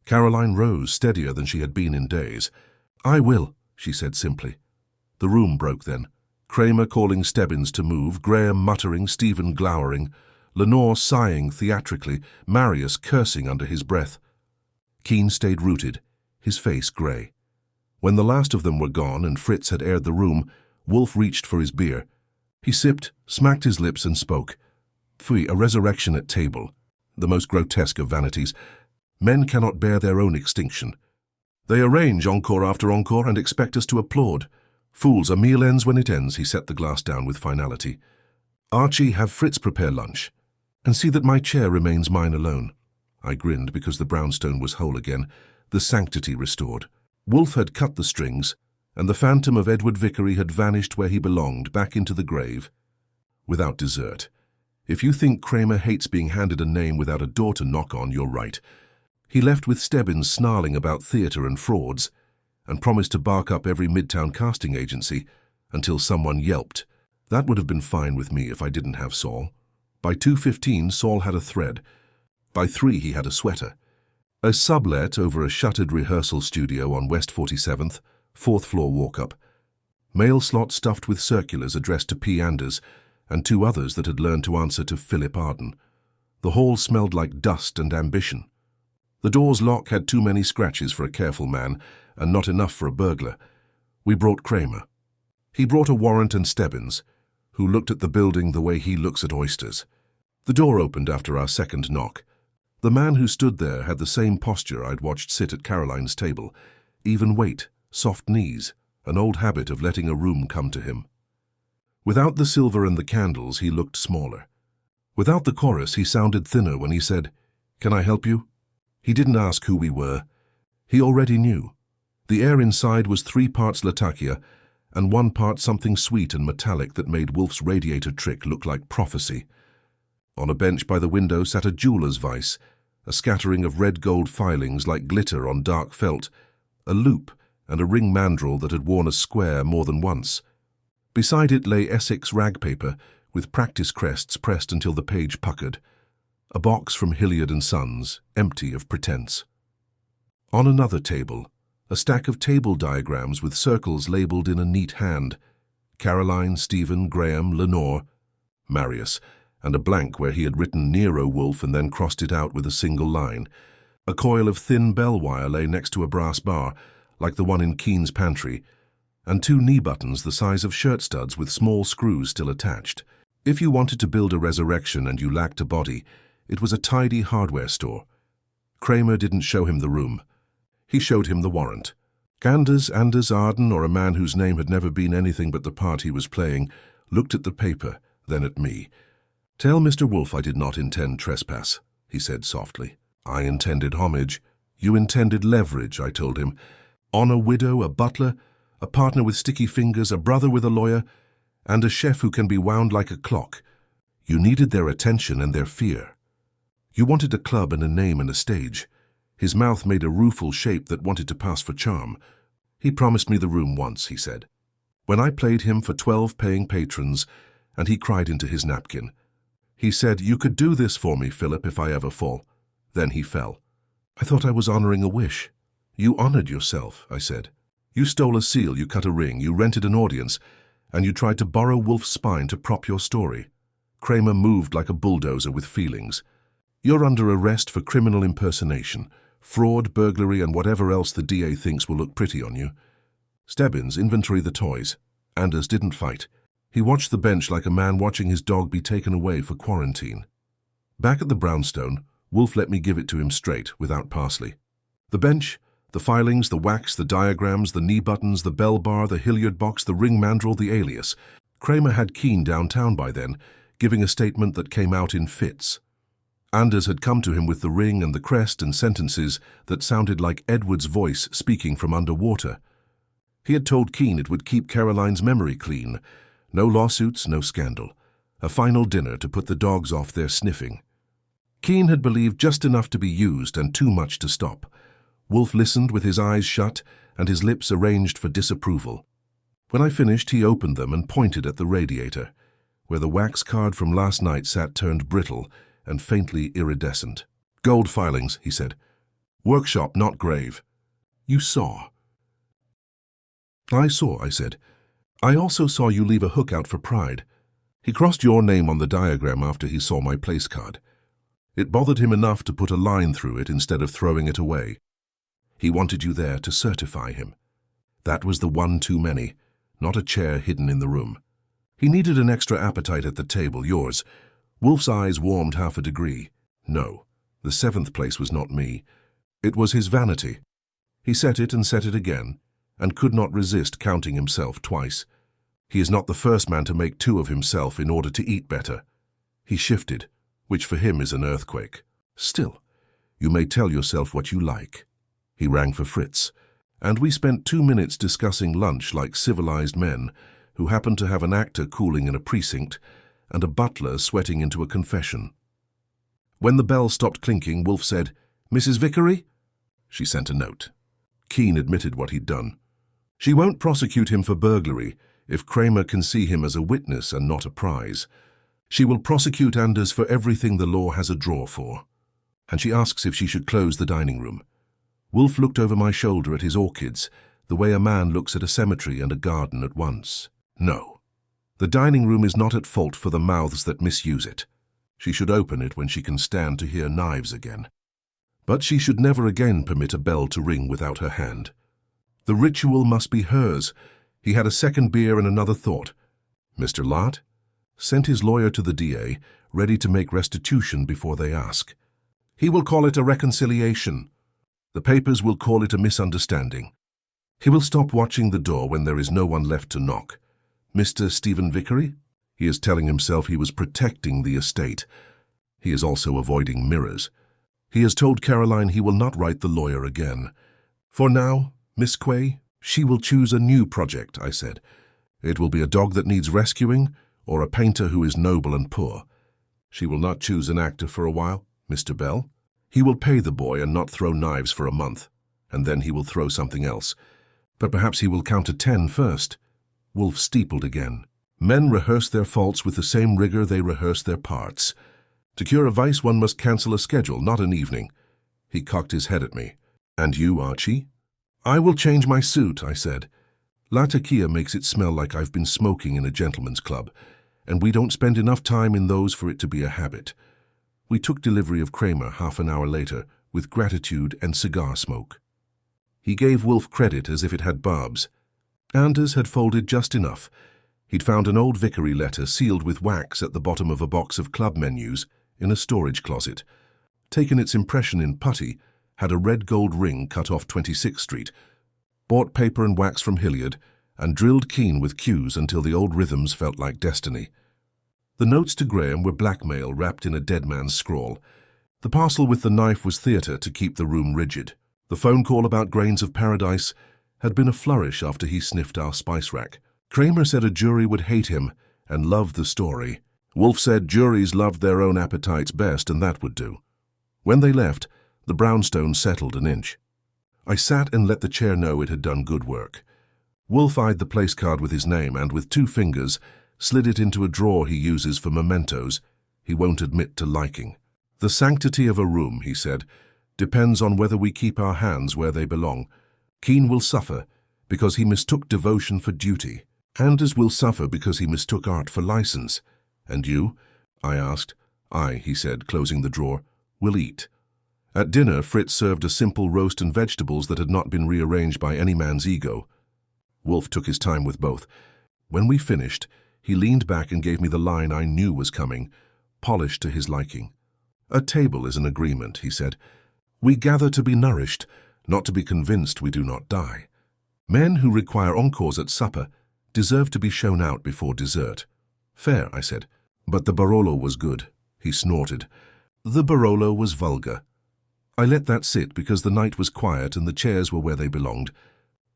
Caroline rose, steadier than she had been in days. I will, she said simply. The room broke then. Kramer calling Stebbins to move, Graham muttering, Stephen glowering, Lenore sighing theatrically, Marius cursing under his breath. Keene stayed rooted, his face grey. When the last of them were gone and Fritz had aired the room, Wolfe reached for his beer. He sipped, smacked his lips and spoke. Pfui, a resurrection at table, the most grotesque of vanities. Men cannot bear their own extinction. They arrange encore after encore and expect us to applaud. Fools, a meal ends when it ends, he set the glass down with finality. Archie, have Fritz prepare lunch, and see that my chair remains mine alone. I grinned because the brownstone was whole again, the sanctity restored. Wolfe had cut the strings, and the phantom of Edward Vickery had vanished where he belonged, back into the grave. Without dessert. If you think Kramer hates being handed a name without a door to knock on, you're right. He left with Stebbins snarling about theatre and frauds, and promised to bark up every midtown casting agency until someone yelped. That would have been fine with me if I didn't have Saul. By 2:15, Saul had a thread. By 3, he had a sweater. A sublet over a shuttered rehearsal studio on West 47th, 4th floor walk-up. Mail slot stuffed with circulars addressed to P. Anders, and 2 others that had learned to answer to Philip Arden. The hall smelled like dust and ambition. The door's lock had too many scratches for a careful man, and not enough for a burglar. We brought Kramer. He brought a warrant and Stebbins, who looked at the building the way he looks at oysters. The door opened after our second knock. The man who stood there had the same posture I'd watched sit at Caroline's table. Even weight, soft knees, an old habit of letting a room come to him. Without the silver and the candles, he looked smaller. Without the chorus, he sounded thinner when he said, "Can I help you?" He didn't ask who we were. He already knew. The air inside was 3 parts Latakia and 1 part something sweet and metallic that made Wolfe's radiator trick look like prophecy. On a bench by the window sat a jeweler's vice, a scattering of red-gold filings like glitter on dark felt, a loop and a ring mandrel that had worn a square more than once. Beside it lay Essex rag paper with practice crests pressed until the page puckered. A box from Hilliard & Sons, empty of pretense. On another table, a stack of table diagrams with circles labelled in a neat hand. Caroline, Stephen, Graham, Lenore, Marius, and a blank where he had written Nero Wolfe and then crossed it out with a single line. A coil of thin bell wire lay next to a brass bar, like the one in Keen's pantry, and 2 knee buttons the size of shirt studs with small screws still attached. If you wanted to build a resurrection and you lacked a body, it was a tidy hardware store. Kramer didn't show him the room. He showed him the warrant. Anders Arden, or a man whose name had never been anything but the part he was playing, looked at the paper, then at me. "Tell Mr. Wolfe I did not intend trespass," he said softly. "I intended homage. You intended leverage," I told him. "On a widow, a butler, a partner with sticky fingers, a brother with a lawyer, and a chef who can be wound like a clock. You needed their attention and their fear. You wanted a club and a name and a stage." His mouth made a rueful shape that wanted to pass for charm. "He promised me the room once," he said, "when I played him for 12 paying patrons, and he cried into his napkin. He said, 'You could do this for me, Philip, if I ever fall.' Then he fell. I thought I was honoring a wish." "You honored yourself," I said. "You stole a seal, you cut a ring, you rented an audience, and you tried to borrow Wolfe's spine to prop your story." Kramer moved like a bulldozer with feelings. "You're under arrest for criminal impersonation, fraud, burglary, and whatever else the DA thinks will look pretty on you. Stebbins, inventory the toys." Anders didn't fight. He watched the bench like a man watching his dog be taken away for quarantine. Back at the brownstone, Wolfe let me give it to him straight, without parsley. The bench, the filings, the wax, the diagrams, the knee buttons, the bell bar, the Hilliard box, the ring mandrel, the alias. Kramer had Keen downtown by then, giving a statement that came out in fits. Anders had come to him with the ring and the crest and sentences that sounded like Edward's voice speaking from underwater. He had told Keen it would keep Caroline's memory clean. No lawsuits, no scandal. A final dinner to put the dogs off their sniffing. Keen had believed just enough to be used and too much to stop. Wolfe listened with his eyes shut and his lips arranged for disapproval. When I finished, he opened them and pointed at the radiator, where the wax card from last night sat turned brittle and faintly iridescent. "Gold filings," he said. "Workshop, not grave." "You saw." "I saw," I said. "I also saw you leave a hook out for pride." He crossed your name on the diagram after he saw my place card. It bothered him enough to put a line through it instead of throwing it away. He wanted you there to certify him. That was the one too many, not a chair hidden in the room. He needed an extra appetite at the table, yours. Wolfe's eyes warmed half a degree. No, the 7th place was not me. It was his vanity. He set it and set it again, and could not resist counting himself twice. He is not the first man to make 2 of himself in order to eat better. He shifted, which for him is an earthquake. "Still, you may tell yourself what you like." He rang for Fritz, and we spent 2 minutes discussing lunch like civilized men who happened to have an actor cooling in a precinct and a butler sweating into a confession. When the bell stopped clinking, Wolfe said, "Mrs. Vickery?" She sent a note. Keen admitted what he'd done. She won't prosecute him for burglary if Kramer can see him as a witness and not a prize. She will prosecute Anders for everything the law has a draw for. And she asks if she should close the dining room. Wolfe looked over my shoulder at his orchids, the way a man looks at a cemetery and a garden at once. "No. The dining room is not at fault for the mouths that misuse it. She should open it when she can stand to hear knives again. But she should never again permit a bell to ring without her hand. The ritual must be hers." He had a second beer and another thought. "Mr. Lott?" Sent his lawyer to the DA, ready to make restitution before they ask. He will call it a reconciliation. The papers will call it a misunderstanding. He will stop watching the door when there is no one left to knock. Mr. Stephen Vickery? He is telling himself he was protecting the estate. He is also avoiding mirrors. He has told Caroline he will not write the lawyer again. For now, Miss Quay, she will choose a new project, I said. It will be a dog that needs rescuing or a painter who is noble and poor. She will not choose an actor for a while, Mr. Bell. He will pay the boy and not throw knives for a month, and then he will throw something else. But perhaps he will count to 10 first. Wolfe steepled again. Men rehearse their faults with the same rigor they rehearse their parts. To cure a vice, one must cancel a schedule, not an evening. He cocked his head at me. And you, Archie? I will change my suit, I said. Latakia makes it smell like I've been smoking in a gentleman's club, and we don't spend enough time in those for it to be a habit. We took delivery of Kramer half an hour later, with gratitude and cigar smoke. He gave Wolfe credit as if it had barbs. Anders had folded just enough. He'd found an old Vickery letter sealed with wax at the bottom of a box of club menus in a storage closet. Taken its impression in putty, had a red gold ring cut off 26th Street, bought paper and wax from Hilliard, and drilled Keane with cues until the old rhythms felt like destiny. The notes to Graham were blackmail wrapped in a dead man's scrawl. The parcel with the knife was theatre to keep the room rigid. The phone call about grains of paradise had been a flourish after he sniffed our spice rack. Kramer said a jury would hate him and love the story. Wolfe said juries loved their own appetites best, and that would do. When they left, the brownstone settled an inch. I sat and let the chair know it had done good work. Wolfe eyed the place card with his name and, with 2 fingers, slid it into a drawer he uses for mementos he won't admit to liking. The sanctity of a room, he said, depends on whether we keep our hands where they belong. Keane will suffer because he mistook devotion for duty. Anders will suffer because he mistook art for license. And you? I asked. I, he said, closing the drawer, will eat. At dinner, Fritz served a simple roast and vegetables that had not been rearranged by any man's ego. Wolfe took his time with both. When we finished, he leaned back and gave me the line I knew was coming, polished to his liking. A table is an agreement, he said. We gather to be nourished, not to be convinced we do not die. Men who require encores at supper deserve to be shown out before dessert. Fair, I said. But the Barolo was good, he snorted. The Barolo was vulgar. I let that sit because the night was quiet and the chairs were where they belonged.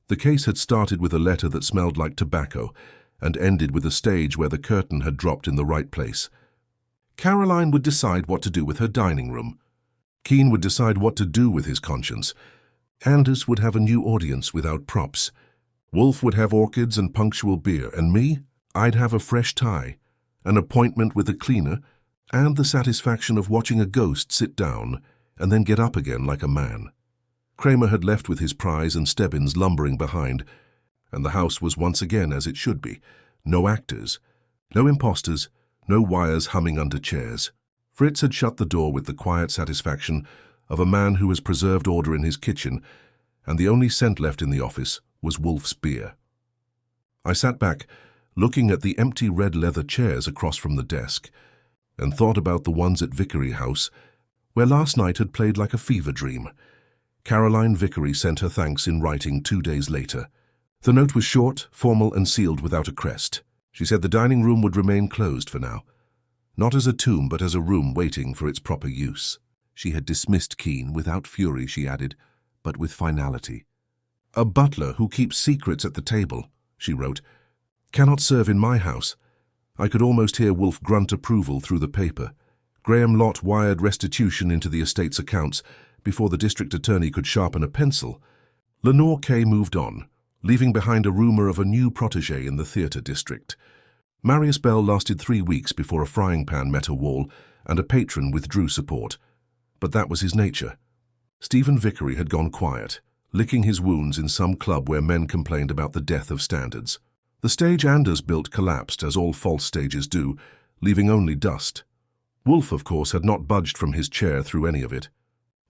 The case had started with a letter that smelled like tobacco and ended with a stage where the curtain had dropped in the right place. Caroline would decide what to do with her dining room. Keane would decide what to do with his conscience. Anders would have a new audience without props. Wolfe would have orchids and punctual beer, and me, I'd have a fresh tie, an appointment with a cleaner, and the satisfaction of watching a ghost sit down and then get up again like a man. Kramer had left with his prize and Stebbins lumbering behind, and the house was once again as it should be. No actors, no imposters, no wires humming under chairs. Fritz had shut the door with the quiet satisfaction of a man who has preserved order in his kitchen, and the only scent left in the office was Wolfe's beer. I sat back, looking at the empty red leather chairs across from the desk, and thought about the ones at Vickery House, where last night had played like a fever dream. Caroline Vickery sent her thanks in writing 2 days later. The note was short, formal, and sealed without a crest. She said the dining room would remain closed for now. Not as a tomb, but as a room waiting for its proper use. She had dismissed Keane without fury, she added, but with finality. A butler who keeps secrets at the table, she wrote, cannot serve in my house. I could almost hear Wolfe grunt approval through the paper. Graham Lott wired restitution into the estate's accounts before the district attorney could sharpen a pencil. Lenore Kay moved on, leaving behind a rumor of a new protege in the theatre district. Marius Bell lasted 3 weeks before a frying pan met a wall and a patron withdrew support. But that was his nature. Stephen Vickery had gone quiet, licking his wounds in some club where men complained about the death of standards. The stage Anders built collapsed, as all false stages do, leaving only dust. Wolfe, of course, had not budged from his chair through any of it.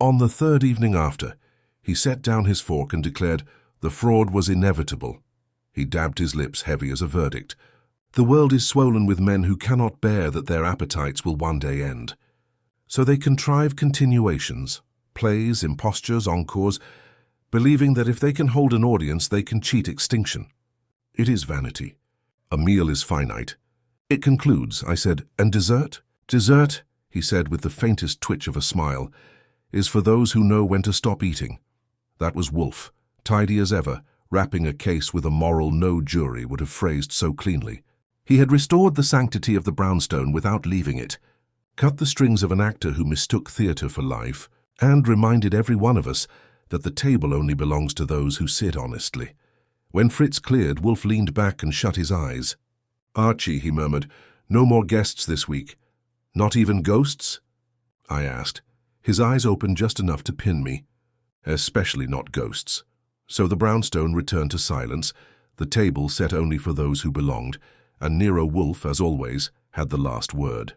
On the 3rd evening after, he set down his fork and declared the fraud was inevitable. He dabbed his lips, heavy as a verdict. The world is swollen with men who cannot bear that their appetites will one day end. So they contrive continuations, plays, impostures, encores, believing that if they can hold an audience, they can cheat extinction. It is vanity. A meal is finite. It concludes, I said, and dessert? Dessert, he said with the faintest twitch of a smile, is for those who know when to stop eating. That was Wolfe, tidy as ever, wrapping a case with a moral no jury would have phrased so cleanly. He had restored the sanctity of the brownstone without leaving it, cut the strings of an actor who mistook theatre for life, and reminded every one of us that the table only belongs to those who sit honestly. When Fritz cleared, Wolfe leaned back and shut his eyes. "Archie," he murmured, "no more guests this week. Not even ghosts?" I asked. His eyes opened just enough to pin me. Especially not ghosts. So the brownstone returned to silence, the table set only for those who belonged, and Nero Wolfe, as always, had the last word.